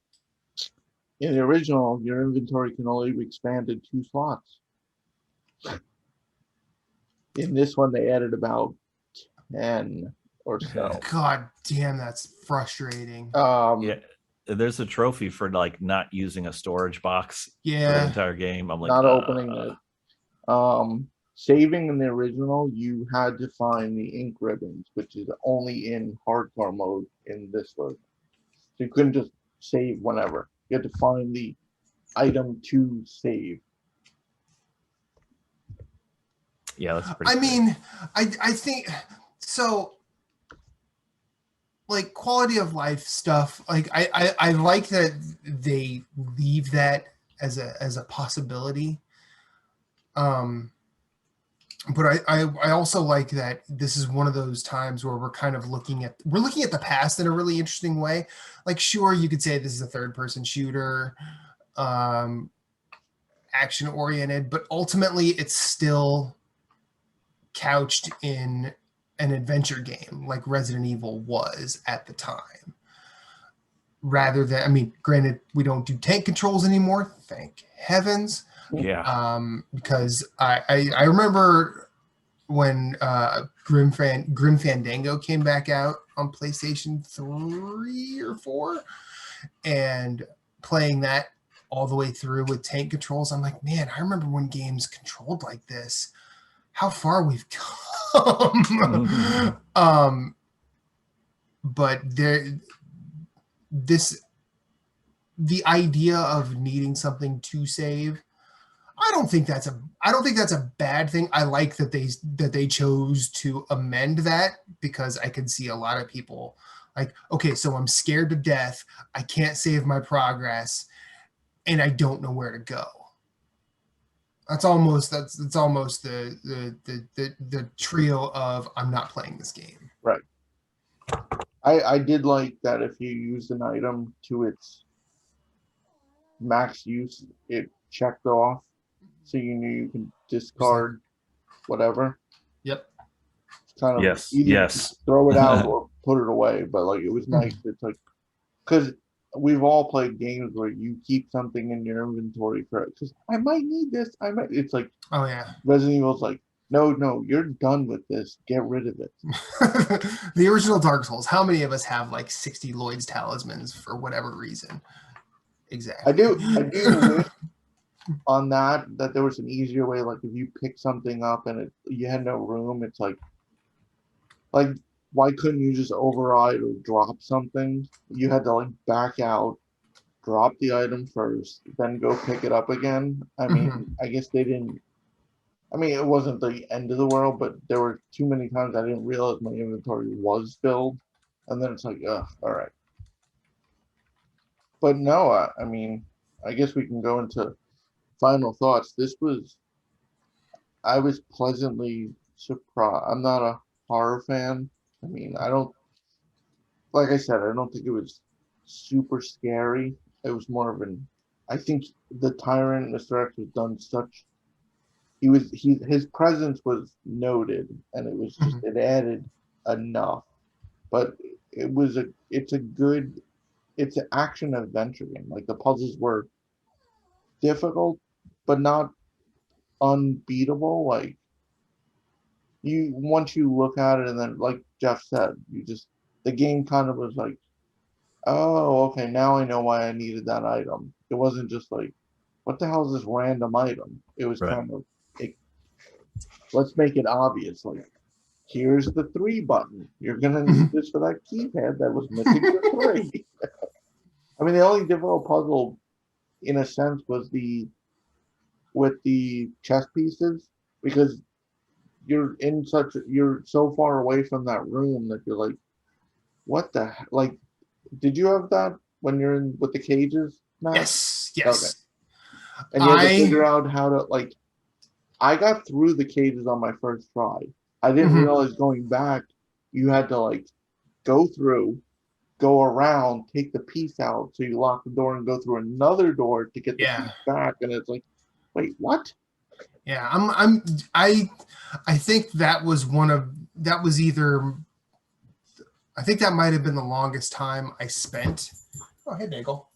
in the original, your inventory can only be expanded 2 slots. In this one, they added about 10 or so. God damn, that's frustrating. yeah, there's a trophy for like not using a storage box for the Yeah. entire game. I'm like, Not opening it. Saving in the original, you had to find the ink ribbons, which is only in hardcore mode in this version. So you couldn't just save whenever. You had to find the item to save. yeah, that's pretty. I mean, I think so. Like quality of life stuff, like I like that they leave that as a possibility. But I also like that this is one of those times where we're kind of looking at the past in a really interesting way. Like, sure, you could say this is a third person shooter, action oriented, but ultimately it's still couched in an adventure game like Resident Evil was at the time. Rather than, I mean, granted, we don't do tank controls anymore, thank heavens. Yeah. Because I remember when Grim Fandango came back out on PlayStation 3 or 4, and playing that all the way through with tank controls, I'm like, man, I remember when games controlled like this. How far we've come. But the idea of needing something to save, I don't think that's a bad thing. I like that they chose to amend that, because I can see a lot of people like, okay, so I'm scared to death, I can't save my progress, and I don't know where to go. That's almost the trio of I'm not playing this game. Right. I did like that if you used an item to its max use, it checked off, so you knew you can discard whatever. Yep. It's kind of Yes. either Yes. throw it out or put it away, but like it was nice. It's like, because we've all played games where you keep something in your inventory for it because I might need this. It's like, oh yeah, Resident Evil's like, no, you're done with this. Get rid of it. The original Dark Souls. How many of us have like 60 Lloyd's talismans for whatever reason? Exactly. I do wish on that there was an easier way. Like if you pick something up and you had no room, it's like why couldn't you just override or drop something? You had to like back out, drop the item first, then go pick it up again. I mean, I guess they didn't. I mean, it wasn't the end of the world, but there were too many times I didn't realize my inventory was filled, and then it's like, ugh, all right. But no, I mean, I guess we can go into final thoughts. I was pleasantly surprised. I'm not a horror fan. I mean, like I said, I don't think it was super scary. It was more of I think the Tyrant, Mr. X, was done such. His presence was noted, and it was just it added enough. But it's an action adventure game. Like the puzzles were difficult, but not unbeatable. Like once you look at it, and then like Jeff said, the game kind of was like, oh, okay, now I know why I needed that item. It wasn't just like, what the hell is this random item? It was Right. kind of like, let's make it obvious. Like, here's the 3 button. You're gonna need this for that keypad that was missing the 3. I mean, the only difficult puzzle, in a sense, was with the chess pieces, because you're so far away from that room that you're like, what the like? Did you have that when you're in with the cages, Matt? Yes, Okay. yes. And you had to figure out how to like. I got through the cages on my first try. I didn't realize going back, you had to like go through, go around, take the piece out, so you lock the door and go through another door to get the piece back, and it's like, wait, what? Yeah, I think that was either, I think that might have been the longest time I spent. Oh, hey, Bagel.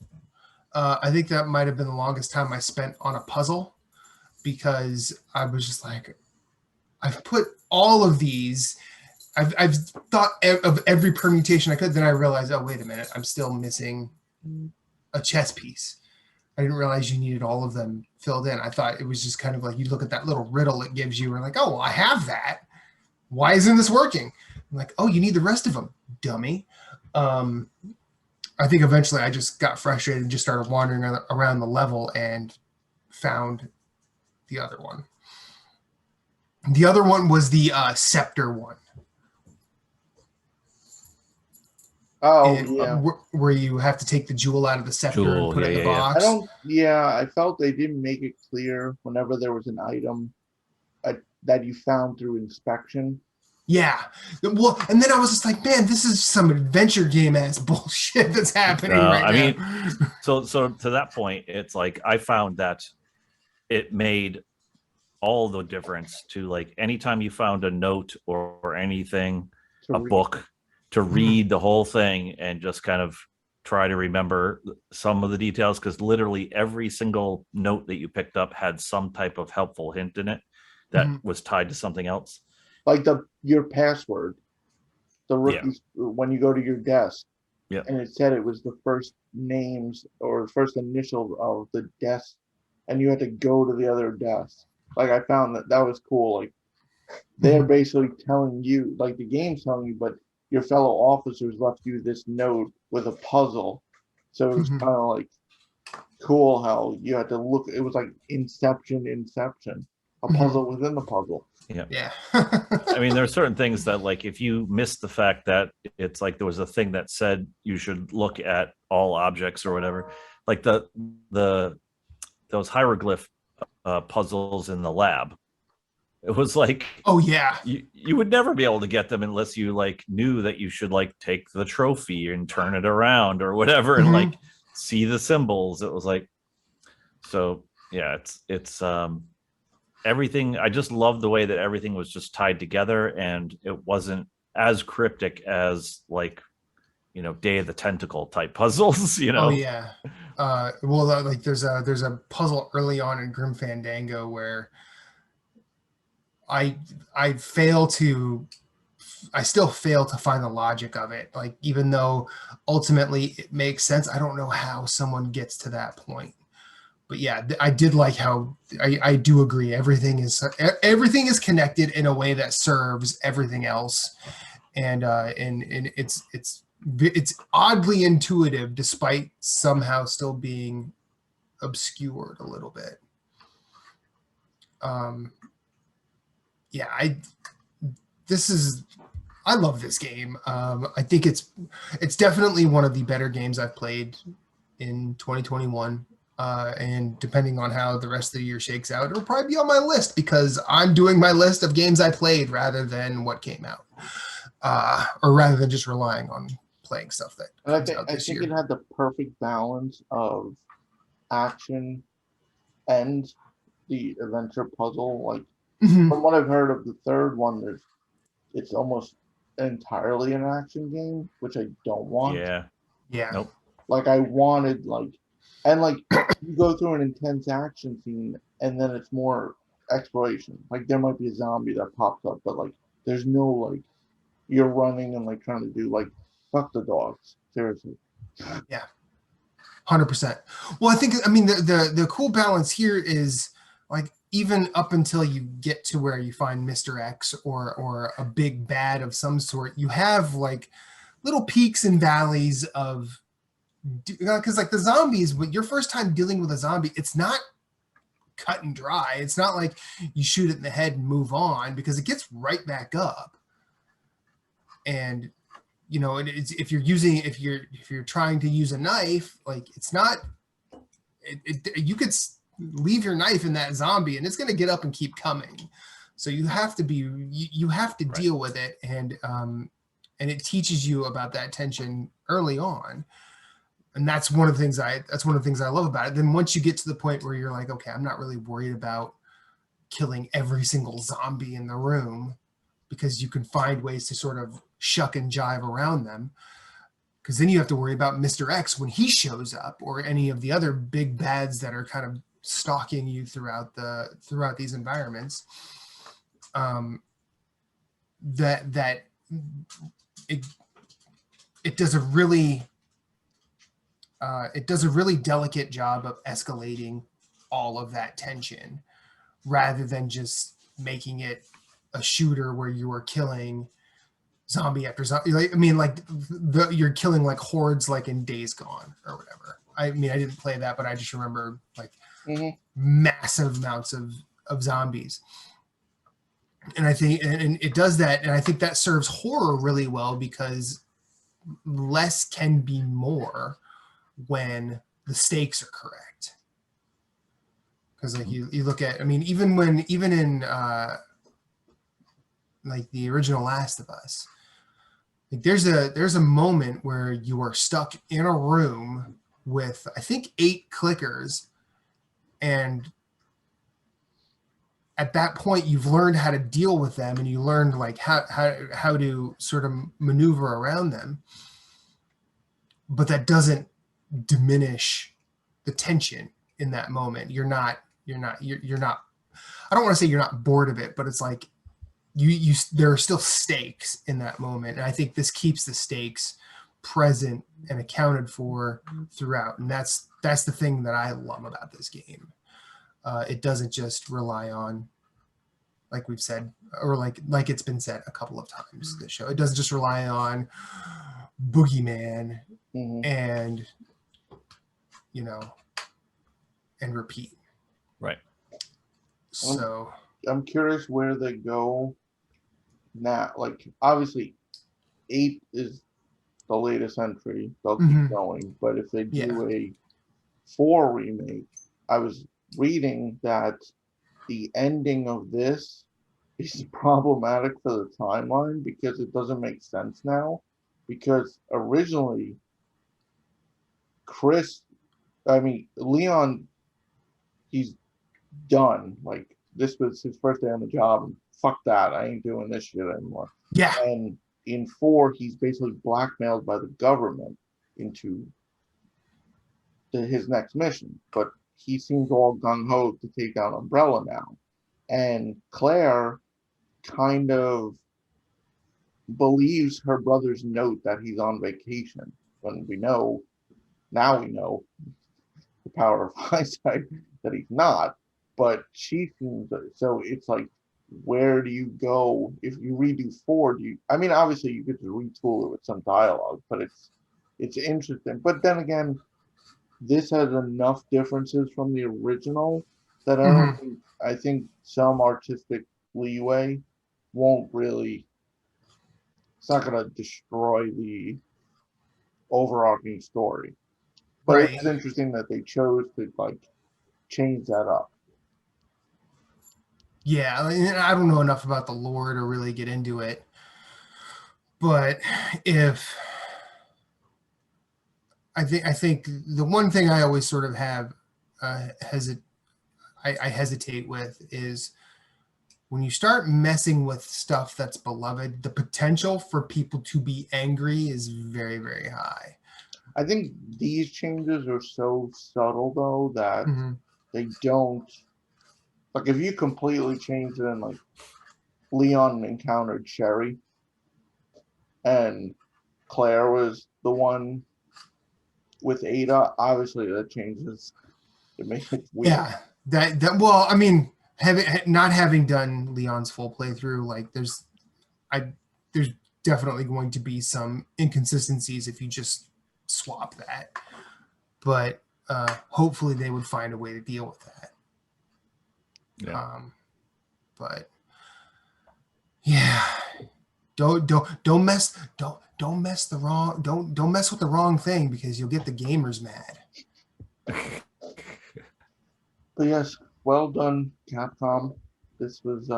I think that might have been the longest time I spent on a puzzle, because I was just like, I've put all of these, I've thought of every permutation I could. Then I realized, oh, wait a minute, I'm still missing a chess piece. I didn't realize you needed all of them filled in. I thought it was just kind of like, you look at that little riddle it gives you, and like, oh, well, I have that. Why isn't this working? I'm like, oh, you need the rest of them, dummy. I think eventually I just got frustrated and just started wandering around the level and found the other one. The other one was the scepter one. Oh, yeah. Where you have to take the jewel out of the scepter and put it in the box. I felt they didn't make it clear whenever there was an item that you found through inspection. Yeah. Well, and then I was just like, man, this is some adventure game ass bullshit that's happening right now. I mean, so to that point, it's like I found that it made all the difference to, like, anytime you found a note or anything, book, to read the whole thing and just kind of try to remember some of the details, because literally every single note that you picked up had some type of helpful hint in it that was tied to something else. Like your password, the rookies, when you go to your desk, and it said it was the first names or first initials of the desk, and you had to go to the other desk. Like, I found that was cool. Like, they're basically telling you, like, the game's telling you, but your fellow officers left you this note with a puzzle. So it was kind of like cool how you had to look. It was like Inception, a puzzle within the puzzle. Yeah. I mean, there are certain things that, like, if you miss the fact that it's like there was a thing that said you should look at all objects or whatever, like those hieroglyph puzzles in the lab. It was like, oh yeah, you would never be able to get them unless you like knew that you should like take the trophy and turn it around or whatever and like see the symbols. It was like, so yeah, it's everything. I just love the way that everything was just tied together, and it wasn't as cryptic as, like, you know, Day of the Tentacle type puzzles, you know. Oh yeah. Well, like there's a puzzle early on in Grim Fandango where I still fail to find the logic of it. Like, even though ultimately it makes sense, I don't know how someone gets to that point. But yeah, I did like how I do agree. Everything is connected in a way that serves everything else, and it's oddly intuitive despite somehow still being obscured a little bit. Yeah, I love this game. I think it's definitely one of the better games I've played in 2021. And depending on how the rest of the year shakes out, it'll probably be on my list, because I'm doing my list of games I played rather than what came out, or rather than just relying on playing stuff that comes out this year. I think it had the perfect balance of action and the adventure puzzle. Like, from what I've heard of the third one, it's almost entirely an action game, which I don't want. Yeah. Nope. Like, I wanted, like, and like you go through an intense action scene, and then it's more exploration. Like there might be a zombie that pops up, but like there's no like you're running and like trying to do like fuck the dogs. Seriously. Yeah, 100%. Well, I mean the cool balance here is like even up until you get to where you find Mr. X or a big bad of some sort, you have like little peaks and valleys of because like the zombies, when your first time dealing with a zombie, it's not cut and dry. It's not like you shoot it in the head and move on, because it gets right back up. And you know, it's, if you're trying to use a knife, like it's not you could leave your knife in that zombie and it's going to get up and keep coming. So you have to you have to deal with it, and it teaches you about that tension early on. And that's one of the things I love about it. Then once you get to the point where you're like, okay, I'm not really worried about killing every single zombie in the room, because you can find ways to sort of shuck and jive around them. Because then you have to worry about Mr. X when he shows up, or any of the other big bads that are kind of stalking you throughout these environments. That it does a really delicate job of escalating all of that tension, rather than just making it a shooter where you are killing zombie after zombie. Like, I mean, like you're killing like hordes, like in Days Gone or whatever. I mean, I didn't play that, but I just remember like massive amounts of zombies. And I think, and it does that, and I think that serves horror really well, because less can be more when the stakes are correct. Because like you look at, I mean, even in like the original Last of Us, like there's a moment where you are stuck in a room with, I think, 8 clickers, and at that point you've learned how to deal with them, and you learned like how to sort of maneuver around them. But that doesn't diminish the tension in that moment. You're not I don't want to say you're not bored of it, but it's like you there are still stakes in that moment. And I think this keeps the stakes present and accounted for throughout. And that's the thing that I love about this game. It doesn't just rely on, like we've said, or like it's been said a couple of times this show, it doesn't just rely on boogeyman and, you know, and repeat. Right. So I'm curious where they go now. Like obviously 8 is the latest entry. They'll keep going. But if they do a 4 remake, I was reading that the ending of this is problematic for the timeline, because it doesn't make sense now. Because originally Leon, he's done. Like this was his first day on the job, and fuck that, I ain't doing this shit anymore. Yeah. And in 4, he's basically blackmailed by the government into his next mission. But he seems all gung-ho to take down Umbrella now. And Claire kind of believes her brother's note that he's on vacation, when we know the power of hindsight that he's not. But she seems, so it's like, where do you go if you redo 4? I mean, obviously you get to retool it with some dialogue, but it's interesting. But then again, this has enough differences from the original that I think some artistic leeway won't really, it's not going to destroy the overarching story. But right. it's interesting that they chose to like change that up. Yeah, I mean, I don't know enough about the lore to really get into it, but I think the one thing I always sort of have I hesitate with is when you start messing with stuff that's beloved, the potential for people to be angry is very, very high. I think these changes are so subtle though that they don't, Like if you completely changed it and like Leon encountered Sherry and Claire was the one with Ada, obviously that changes. It makes it weird. Yeah, that well, I mean, not having done Leon's full playthrough, like there's definitely going to be some inconsistencies if you just swap that, but hopefully they would find a way to deal with that. Yeah. But yeah, don't mess with the wrong thing, because you'll get the gamers mad. But yes, well done, Capcom. This was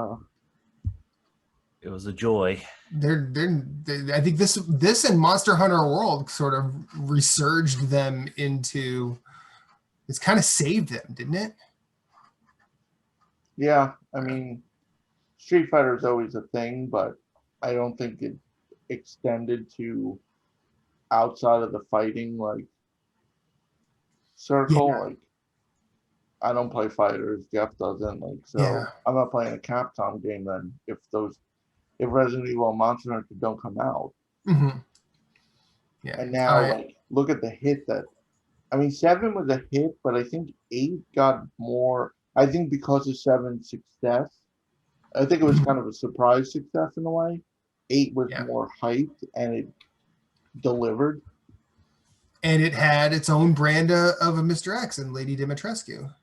It was a joy. I think this and Monster Hunter World sort of resurged them into. It's kind of saved them, didn't it? yeah, I mean Street Fighter is always a thing, but I don't think it extended to outside of the fighting like circle. Yeah. Like I don't play fighters, Jeff doesn't, like so Yeah. I'm not playing a Capcom game then if Resident Evil and Monster Hunter don't come out. Mm-hmm. Yeah. And now like look at the hit that I mean 7 was a hit, but I think 8 got more. I think because of 7's success, I think it was kind of a surprise success in a way. 8 was more hyped and it delivered. And it had its own brand of a Mr. X and Lady Dimitrescu.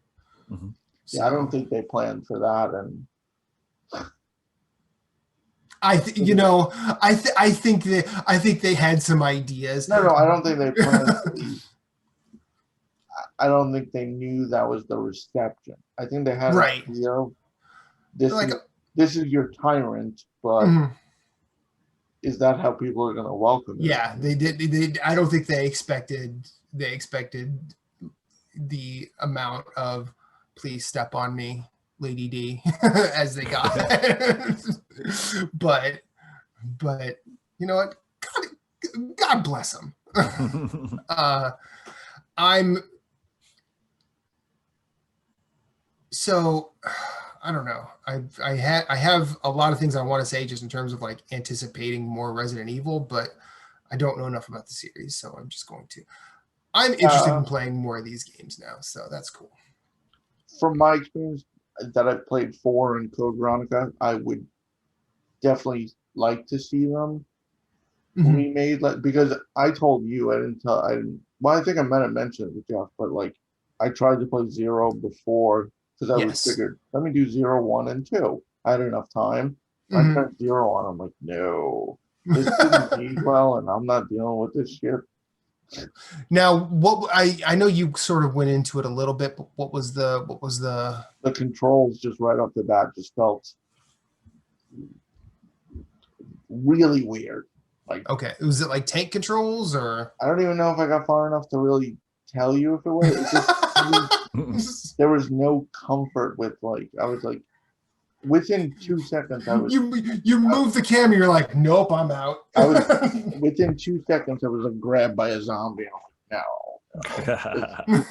Mm-hmm. So, yeah, I don't think they planned for that, and I think they had some ideas. No, I don't think they planned. I don't think they knew that was the reception. I think they had an idea of this is your tyrant, but is that how people are going to welcome it? Yeah, they did. I don't think they expected the amount of "please step on me, Lady D" as they got. but you know what? God bless them. So I don't know. I have a lot of things I want to say just in terms of like anticipating more Resident Evil, but I don't know enough about the series, so I'm just going to. I'm interested in playing more of these games now, so that's cool. From my experience that I've played 4 and Code Veronica, I would definitely like to see them remade. Because I told you I didn't. Well, I think I might have mentioned it with Jeff, but like I tried to play 0 before. Because I was figured, let me do 0, 1, and 2. I had enough time. I turned 0 on. I'm like, no, this didn't age well, and I'm not dealing with this shit. Now, what I know you sort of went into it a little bit, but what was the controls just right off the bat just felt really weird. Like, okay, was it like tank controls or? I don't even know if I got far enough to really tell you if it was. It just, there was no comfort with I was like, within 2 seconds I was. You move the camera, you're like, nope, I'm out. I was within 2 seconds I was grabbed by a zombie. I'm like, no,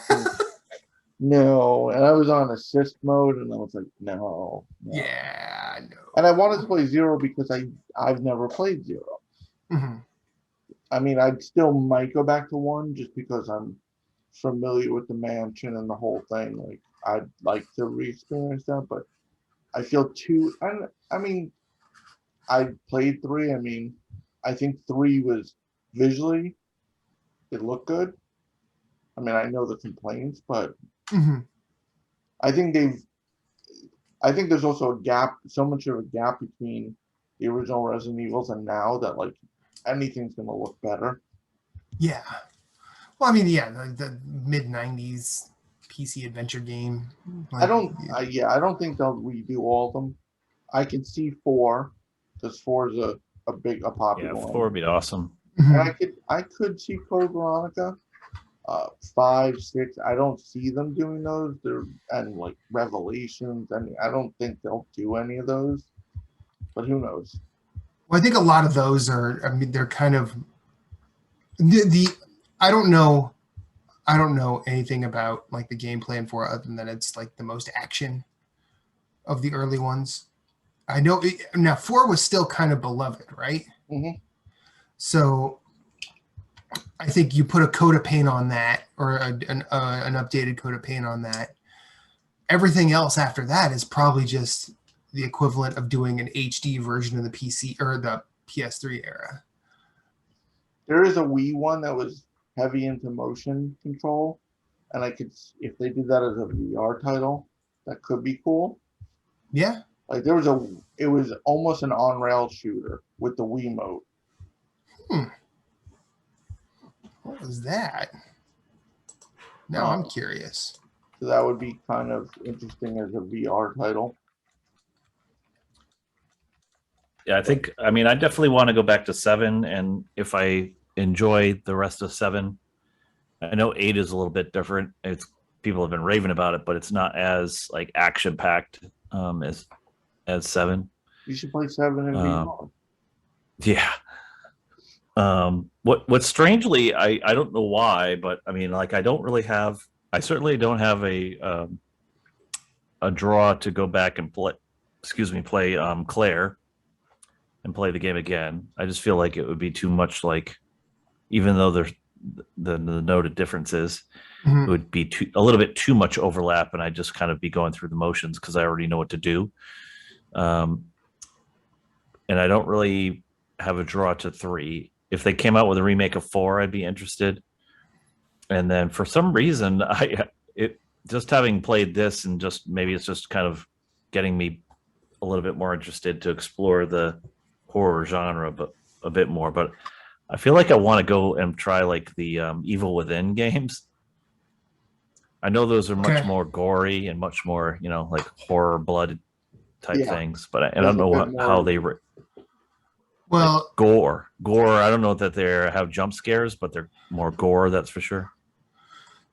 no, and I was on assist mode, and I was like, no. Yeah, no. And I wanted to play 0 because I've never played 0. I mean, I still might go back to 1 just because I'm familiar with the mansion and the whole thing. Like I'd like to re-experience that, but I feel 2. And I mean, I played 3. I mean, I think 3 was visually, it looked good. I mean, I know the complaints, but I think there's also a gap, so much of a gap between the original Resident Evils and now that like anything's gonna look better. Yeah. Well, I mean, yeah, the mid-90s PC adventure game. I don't think they'll redo all of them. I can see 4, because 4 is a popular one. 4 would be awesome. And I could see Code Veronica. 5, 6, I don't see them doing those. And like Revelations, I don't think they'll do any of those. But who knows? Well, I think a lot of those are. I mean, they're kind of I don't know anything about like the gameplay in 4 other than that it's like the most action. of the early ones. I know now 4 was still kind of beloved, right? Mhm. So I think you put a coat of paint on that, or an updated coat of paint on that. Everything else after that is probably just the equivalent of doing an HD version of the PC or the PS3 era. There is a Wii one that was heavy into motion control, and I could, if they did that as a VR title, that could be cool. Yeah. Like it was almost an on-rail shooter with the Wiimote. What was that? Now I'm curious. So that would be kind of interesting as a VR title. Yeah, I mean, I definitely want to go back to 7, and if I enjoy the rest of 7, I know 8 is a little bit different. It's people have been raving about it, but it's not as like action packed as 7. You should play 7 in VR. Yeah. What strangely, I don't know why, but I mean, like, I certainly don't have a draw to go back and play Claire and play the game again. I just feel like it would be too much, like, even though there's the noted differences, it would be a little bit too much overlap, and I'd just kind of be going through the motions because I already know what to do. And I don't really have a draw to 3. If they came out with a remake of 4, I'd be interested. And then for some reason, just having played this, and just maybe it's just kind of getting me a little bit more interested to explore the horror genre, but a bit more. But I feel like I want to go and try like the Evil Within games. I know those are much more gory and much more, like horror blood type things, but I don't know how they well, like gore. I don't know that they have jump scares, but they're more gore. That's for sure.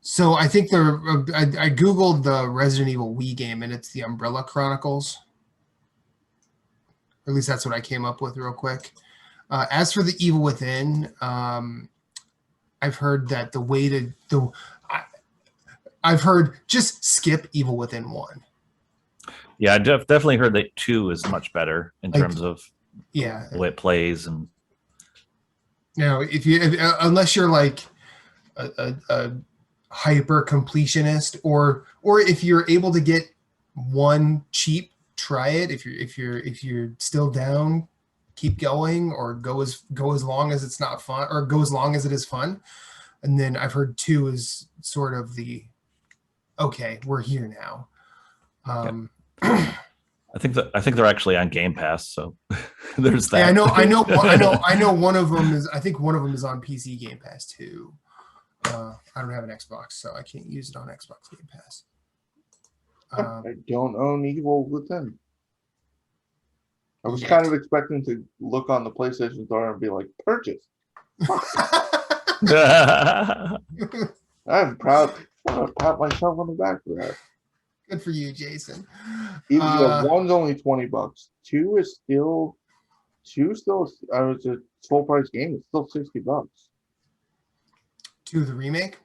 So I think I googled the Resident Evil Wii game, and it's the Umbrella Chronicles. Or at least that's what I came up with real quick. As for the Evil Within, I've heard that I've heard just skip Evil Within 1. Yeah, I definitely heard that 2 is much better in terms of the way it plays. And unless you're like a hyper completionist, or if you're able to get 1 cheap, try it. If you're still down, keep going, or go as long as it's not fun, or go as long as it is fun. And then I've heard 2 is sort of the okay, we're here now. I think they're actually on Game Pass, so there's that. Yeah, I know one of them is. I think one of them is on PC Game Pass too. I don't have an Xbox, so I can't use it on Xbox Game Pass. I don't own Evil Within. I was kind of expecting to look on the PlayStation Store and be like, purchase. I'm proud. I want to pat myself on the back for that. Good for you, Jason. Even 1's only $20. 2 is still. I was a full price game. It's still $60. 2 the remake.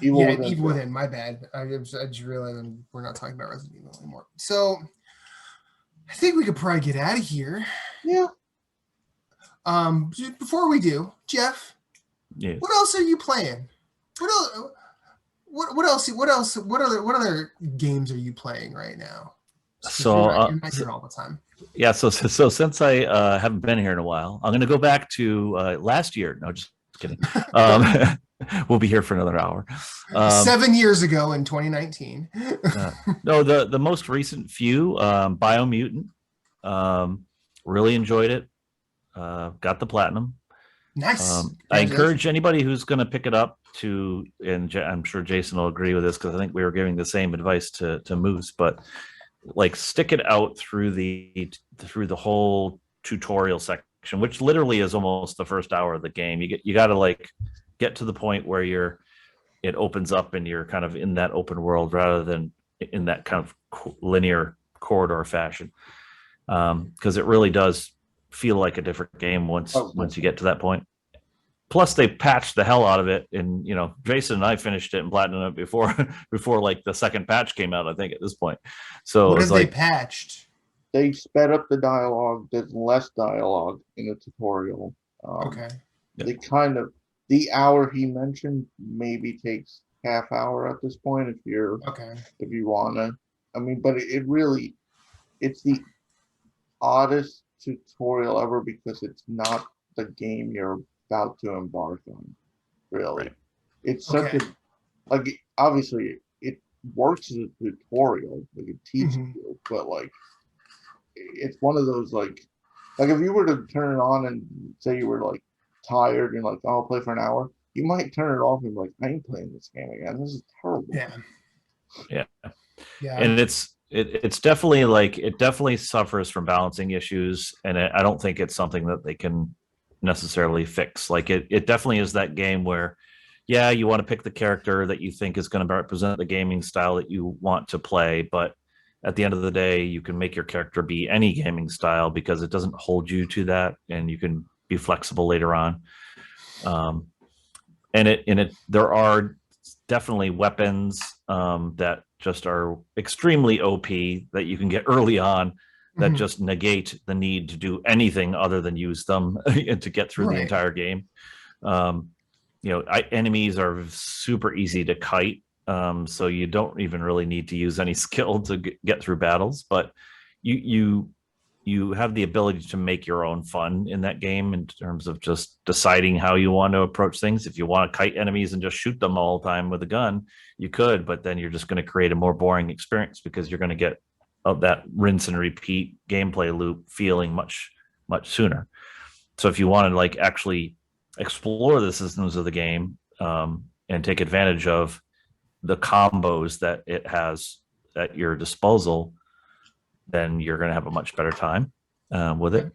Evil Within. My bad. I just realized we're not talking about Resident Evil anymore. So I think we could probably get out of here. Yeah. Before we do, Jeff. Yes. What else are you playing? What other games are you playing right now? So you're not here all the time. Yeah, so since I haven't been here in a while, I'm going to go back to last year. No, just kidding. We'll be here for another hour. 7 years ago in 2019. No, the most recent few, Biomutant. Really enjoyed it. Got the platinum. Nice. I encourage anybody who's going to pick it up to, and I'm sure Jason will agree with this because I think we were giving the same advice to Moose, but like stick it out through the whole tutorial section, which literally is almost the first hour of the game. You got to like get to the point where it opens up and you're kind of in that open world rather than in that kind of linear corridor fashion, because it really does feel like a different game once you get to that point. plus they patched the hell out of it, and Jason and I finished it and platinumed it before like the second patch came out, I think, at this point. So What it's have they like patched? They sped up the dialogue. There's less dialogue in the tutorial. Okay. They kind of the hour he mentioned maybe takes half hour at this point if you wanna. I mean, but it really it's the oddest tutorial ever because it's not the game you're about to embark on. Really, Right. it's such Okay. obviously it works as a tutorial, like it teaches Mhm. you, but like it's one of those like if you were to turn it on and say you were like tired and like, oh, I'll play for an hour, you might turn it off and be like, I ain't playing this game again. This is terrible. Yeah. Yeah. And it's definitely like it definitely suffers from balancing issues, and I don't think it's something that they can necessarily fix. Like it definitely is that game where, yeah, you want to pick the character that you think is going to represent the gaming style that you want to play, but at the end of the day, you can make your character be any gaming style because it doesn't hold you to that, and you can be flexible later on. And there are definitely weapons that just are extremely OP that you can get early on that Mhm. just negate the need to do anything other than use them to get through the Right. entire game. Enemies are super easy to kite, so you don't even really need to use any skill to get through battles, but you have the ability to make your own fun in that game in terms of just deciding how you want to approach things. If you want to kite enemies and just shoot them all the time with a gun, you could, but then you're just going to create a more boring experience because you're going to get that rinse and repeat gameplay loop feeling much sooner. So if you want to like actually explore the systems of the game, and take advantage of the combos that it has at your disposal, then you're going to have a much better time with it.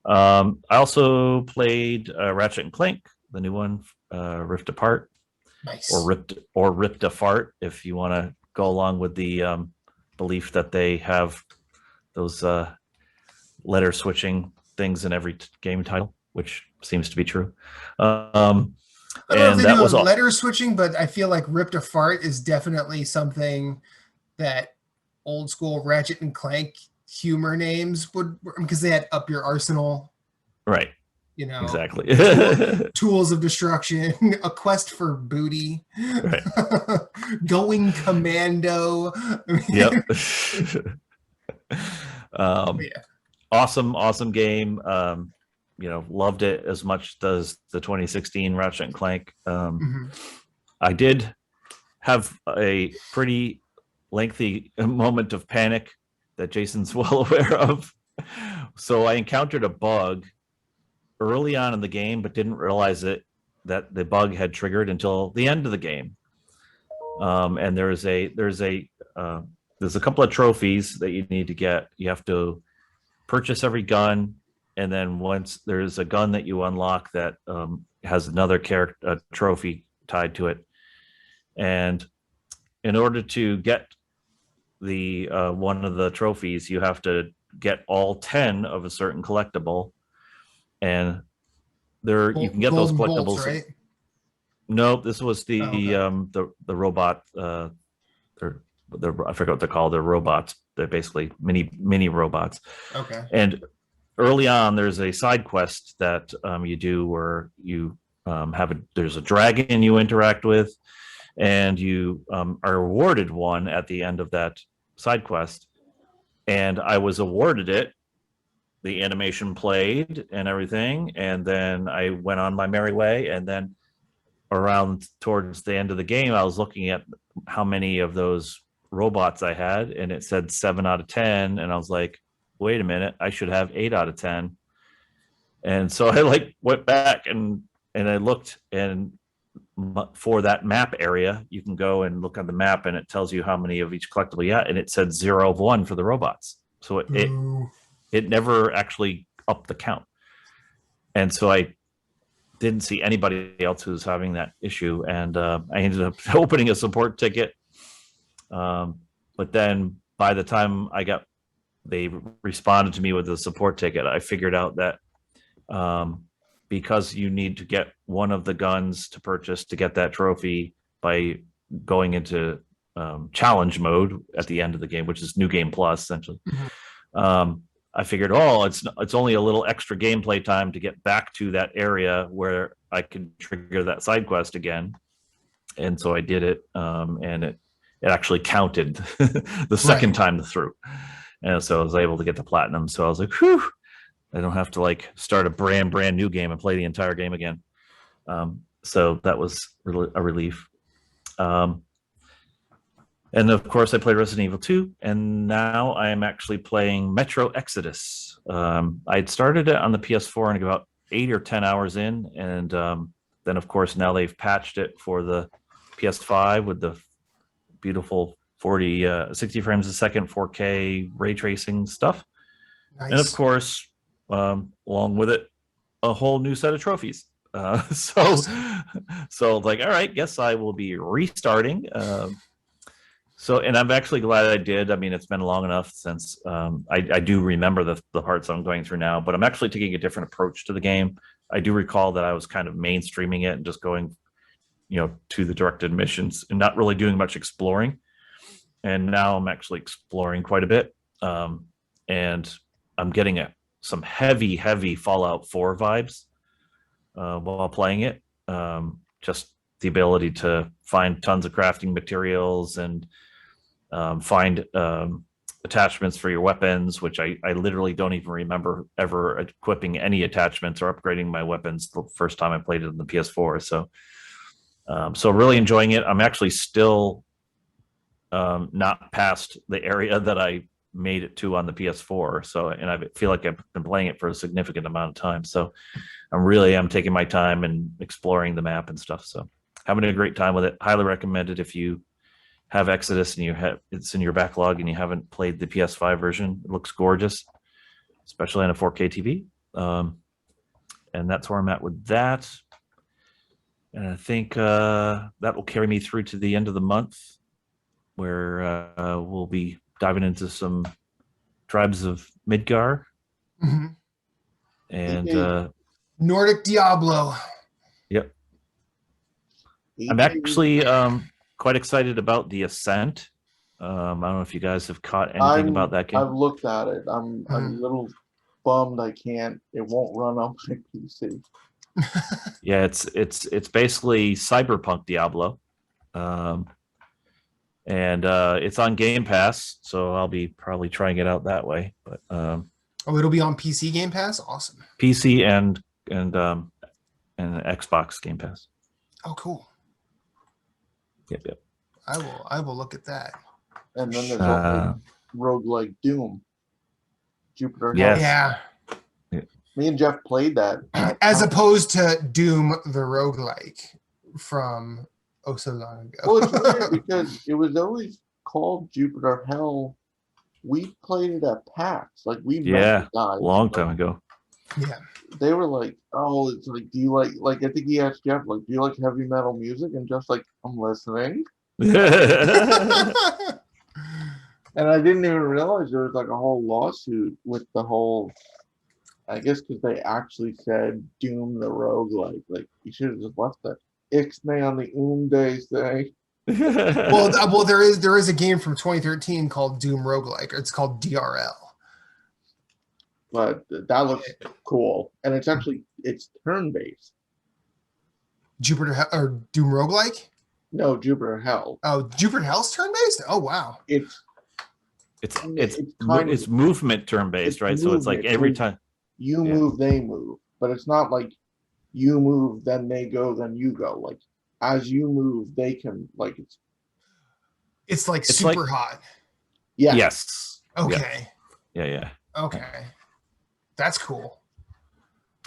I also played Ratchet and Clank, the new one, Rift Apart. Nice. Or ripped apart, if you want to go along with the belief that they have those letter switching things in every game title, which seems to be true. I don't know if And they that do was all. letter switching, but I feel like ripped apart is definitely something that old school Ratchet and Clank humor names would, because they had Up Your Arsenal, Right. Exactly. Tools of Destruction, A Quest for Booty, Right. Going Commando. Yep. Yeah. Awesome game. Loved it as much as the 2016 Ratchet and Clank. I did have a pretty lengthy moment of panic that Jason's well aware of. So I encountered a bug early on in the game, but didn't realize that the bug had triggered until the end of the game. And there's a couple of trophies that you need to get. You have to purchase every gun, and then once there's a gun that you unlock that has another character trophy tied to it, and in order to get the one of the trophies, you have to get all 10 of a certain collectible, and you can get those Golden collectibles. Bolts, right? No, this was the okay. robot. I forget what they're called. They're robots. They're basically mini robots. Okay. And early on, there's a side quest that you do where you there's a dragon you interact with, and you are awarded one at the end of that side quest. And I was awarded it. The animation played and everything, and then I went on my merry way. And then around towards the end of the game, I was looking at how many of those robots I had, and it said 7 out of 10, and I was like, wait a minute, I should have 8 out of 10. And so I like went back and I looked, and for that map area, you can go and look on the map, and it tells you how many of each collectible you got, and it said 0 of 1 for the robots. So it never actually upped the count. And so I didn't see anybody else who was having that issue, and I ended up opening a support ticket. But then by the time they responded to me with the support ticket, I figured out that because you need to get one of the guns to purchase to get that trophy by going into challenge mode at the end of the game, which is New Game Plus essentially. I figured, it's only a little extra gameplay time to get back to that area where I can trigger that side quest again. And so I did it, and it actually counted the second time through. And so I was able to get the platinum. So I was like, whew, I don't have to like start a brand new game and play the entire game again. So that was really a relief. And of course, I played Resident Evil 2, and now I am actually playing Metro Exodus. I'd started it on the PS4 and about 8 or 10 hours in, and then of course now they've patched it for the PS5 with the beautiful 60 frames a second 4K ray tracing stuff. Nice. And of course, along with it, a whole new set of trophies. So like, all right, guess I will be restarting. And I'm actually glad I did. I mean, it's been long enough since I do remember the parts I'm going through now, but I'm actually taking a different approach to the game. I do recall that I was kind of mainstreaming it and just going, to the directed missions and not really doing much exploring. And now I'm actually exploring quite a bit. And I'm getting some heavy Fallout 4 vibes while playing it. Just the ability to find tons of crafting materials and find attachments for your weapons, which I literally don't even remember ever equipping any attachments or upgrading my weapons the first time I played it on the PS4. So really enjoying it. I'm actually still not past the area that I made it to on the PS4. And I feel like I've been playing it for a significant amount of time. So I'm taking my time and exploring the map and stuff. So having a great time with it. Highly recommend it if you have Exodus and it's in your backlog and you haven't played the PS5 version. It looks gorgeous, especially on a 4K TV. And that's where I'm at with that. And I think that will carry me through to the end of the month, where we'll be diving into some Tribes of Midgar. Mm-hmm. And Nordic Diablo. Yep. I'm actually quite excited about the Ascent. I don't know if you guys have caught anything about that game. I've looked at it. I'm a little bummed it won't run on my PC. Yeah, it's basically cyberpunk Diablo. And it's on Game Pass, so I'll be probably trying it out that way. But it'll be on PC Game Pass? Awesome. PC and Xbox Game Pass. Oh, cool. Yep. I will look at that. And then there's also roguelike Doom. Jupiter. Yes. Yeah. Me and Jeff played that. As opposed to Doom the roguelike from so long ago. Well, it's weird because it was always called Jupiter Hell. We played it at PAX. Like we met the guys. Long time ago. Yeah. They were like, "Oh, it's like, do you like?" I think he asked Jeff, like, "Do you like heavy metal music?" And Jeff's like, "I'm listening." And I didn't even realize there was like a whole lawsuit with the whole. I guess because they actually said Doom the roguelike. Like you should have just left that Ixnay on the days thing. well, there is a game from 2013 called Doom Roguelike. It's called DRL. But that looks cool, and it's turn-based. Jupiter or Doom Roguelike? No, Jupiter Hell. Oh, Jupiter Hell's turn-based? Oh, wow. It's movement turn-based, right? So it's like every time you move, they move, but it's not like you move, then they go, then you go. Like as you move, they can like it's like super hot. Yeah. Yes. Okay. Yeah. Okay. That's cool.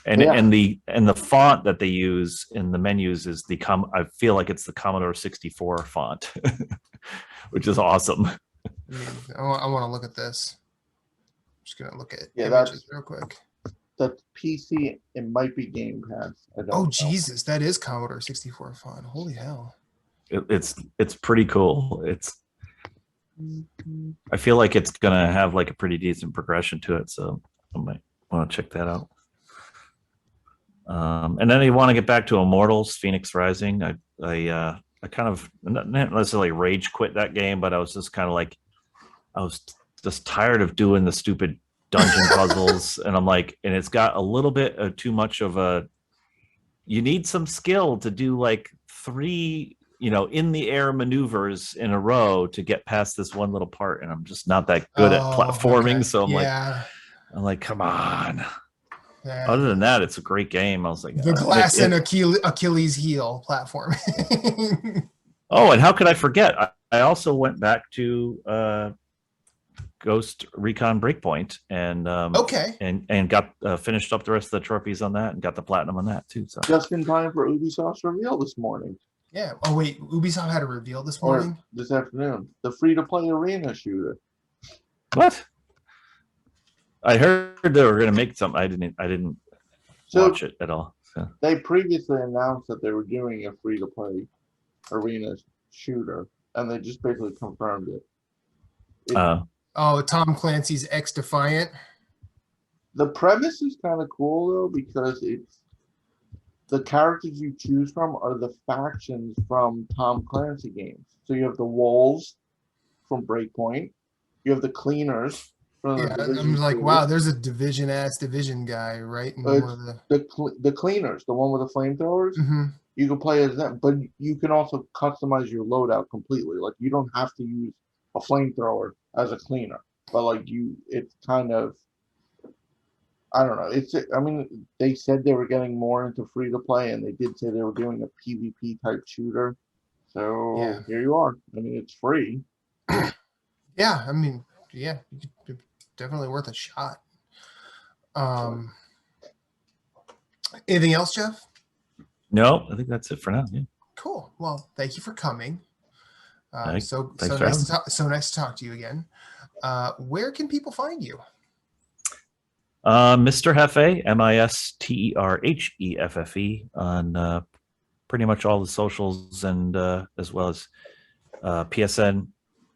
And the font that they use in the menus is I feel like it's the Commodore 64 font, which is awesome. I want to look at this. I'm just gonna look at images real quick. The PC, it might be Game Pass. Jesus, that is Commodore 64 font. Holy hell! It's pretty cool. I feel like it's gonna have like a pretty decent progression to it, so I might want to check that out. And then you want to get back to Immortals, Phoenix Rising. I kind of not necessarily rage quit that game, but I was just kind of like, I was just tired of doing the stupid dungeon puzzles, and I'm like, and it's got a little bit of too much of a. You need some skill to do like 3, in the air maneuvers in a row to get past this one little part, and I'm just not that good at platforming. Okay. So Yeah. I'm like, come on. Yeah. Other than that, it's a great game. I was like, The Glasson Achilles heel platform. oh, and how could I forget? I also went back to Ghost Recon Breakpoint and and got finished up the rest of the trophies on that and got the platinum on that too. So Just in time for Ubisoft's reveal this morning. Yeah. Oh wait, Ubisoft had a reveal this morning? Or this afternoon. The free-to-play arena shooter. what? I heard they were going to make something. I didn't watch it at all. So. They previously announced that they were doing a free-to-play arena shooter, and they just basically confirmed it. Oh, Tom Clancy's X Defiant. The premise is kind of cool though, because it's the characters you choose from are the factions from Tom Clancy games. So you have the Wolves from Breakpoint, you have the Cleaners from Yeah, I'm like, wow, there's a Division guy, right? In one of the Cleaners, the one with the flamethrowers. Mm-hmm. You can play as them, but you can also customize your loadout completely. Like you don't have to use a flamethrower as a cleaner, but like it's kind of, I don't know. I mean, they said they were getting more into free to play, and they did say they were doing a PvP type shooter. So yeah. Here you are. I mean, it's free. Yeah, I mean, yeah, definitely worth a shot. Anything else, Jeff? No, I think that's it for now. Yeah. Cool. Well, thank you for coming. So thanks nice to talk to you again. Where can people find you? Mr. Hefe, MISTERHEFFE on pretty much all the socials, and as well as PSN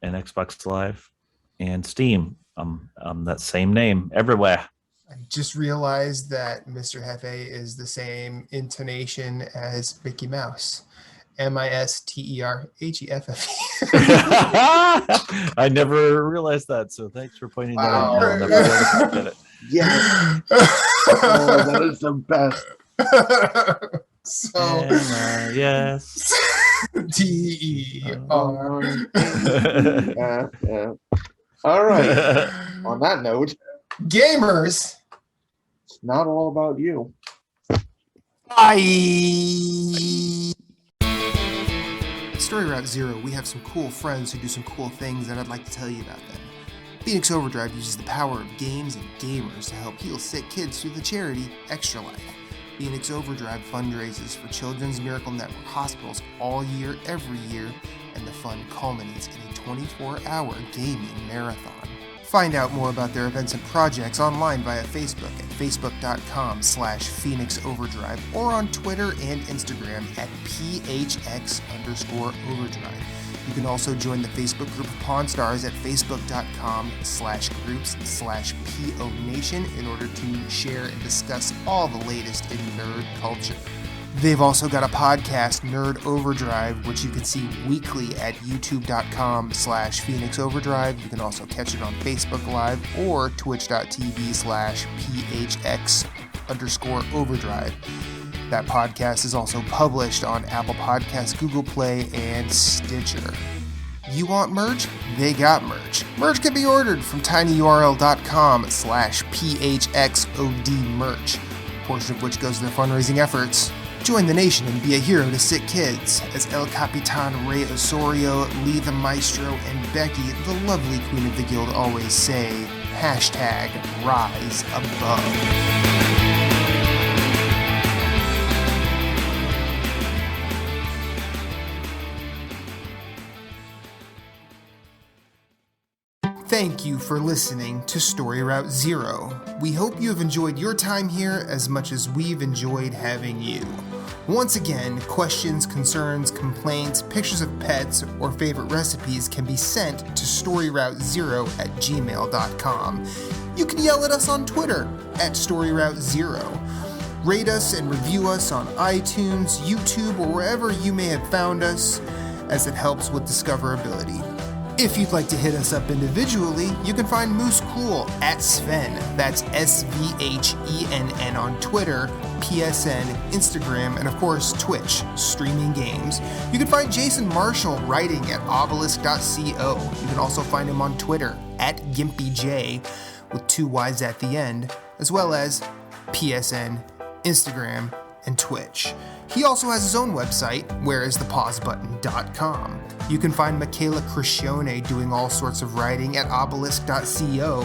and Xbox Live and Steam. That same name everywhere. I just realized that Mr. Hefe is the same intonation as Mickey Mouse. MISTERHEFFE. I never realized that, so thanks for pointing that out. I'll never be able to get it. Yeah. Oh, that is the best. So yes. TER. All right. On that note, gamers, it's not all about you. Bye. Story Route Zero, we have some cool friends who do some cool things, and I'd like to tell you about them. Phoenix Overdrive uses the power of games and gamers to help heal sick kids through the charity Extra Life. Phoenix Overdrive fundraises for Children's Miracle Network hospitals all year, every year, and the fund culminates in a 24-hour gaming marathon. Find out more about their events and projects online via Facebook at facebook.com/Phoenix Overdrive or on Twitter and Instagram at PHX_Overdrive. You can also join the Facebook group of Pawn Stars at facebook.com/groups/PO Nation in order to share and discuss all the latest in nerd culture. They've also got a podcast, Nerd Overdrive, which you can see weekly at youtube.com/Phoenix Overdrive. You can also catch it on Facebook Live or twitch.tv/PHX_Overdrive. That podcast is also published on Apple Podcasts, Google Play, and Stitcher. You want merch? They got merch. Merch can be ordered from tinyurl.com/PHXODmerch, a portion of which goes to their fundraising efforts. Join the nation and be a hero to sick kids, as El Capitan Ray Osorio, Lee the Maestro, and Becky, the lovely queen of the guild, always say, #Rise Above. Thank you for listening to Story Route Zero. We hope you have enjoyed your time here as much as we've enjoyed having you. Once again, questions, concerns, complaints, pictures of pets, or favorite recipes can be sent to storyroute0@gmail.com. You can yell at us on Twitter @StoryRoute0. Rate us and review us on iTunes, YouTube, or wherever you may have found us, as it helps with discoverability. If you'd like to hit us up individually, you can find Moose Cool at Sven, that's SVHENN on Twitter, PSN, Instagram, and of course Twitch, streaming games. You can find Jason Marshall writing at obelisk.co. You can also find him on Twitter at GimpyJ with 2 Y's at the end, as well as PSN, Instagram, and Twitch. He also has his own website, whereisthepausebutton.com. You can find Michaela Crescione doing all sorts of writing at obelisk.co,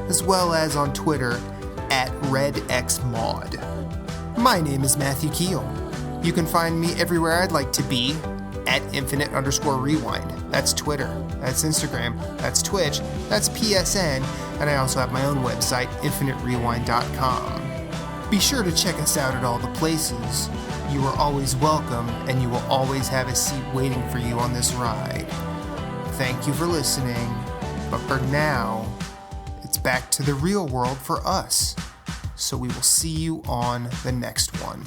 as well as on Twitter at redxmod. My name is Matthew Keel. You can find me everywhere I'd like to be at infinite_rewind. That's Twitter, that's Instagram, that's Twitch, that's PSN, and I also have my own website, infiniterewind.com. Be sure to check us out at all the places. You are always welcome, and you will always have a seat waiting for you on this ride. Thank you for listening, but for now, it's back to the real world for us. So we will see you on the next one.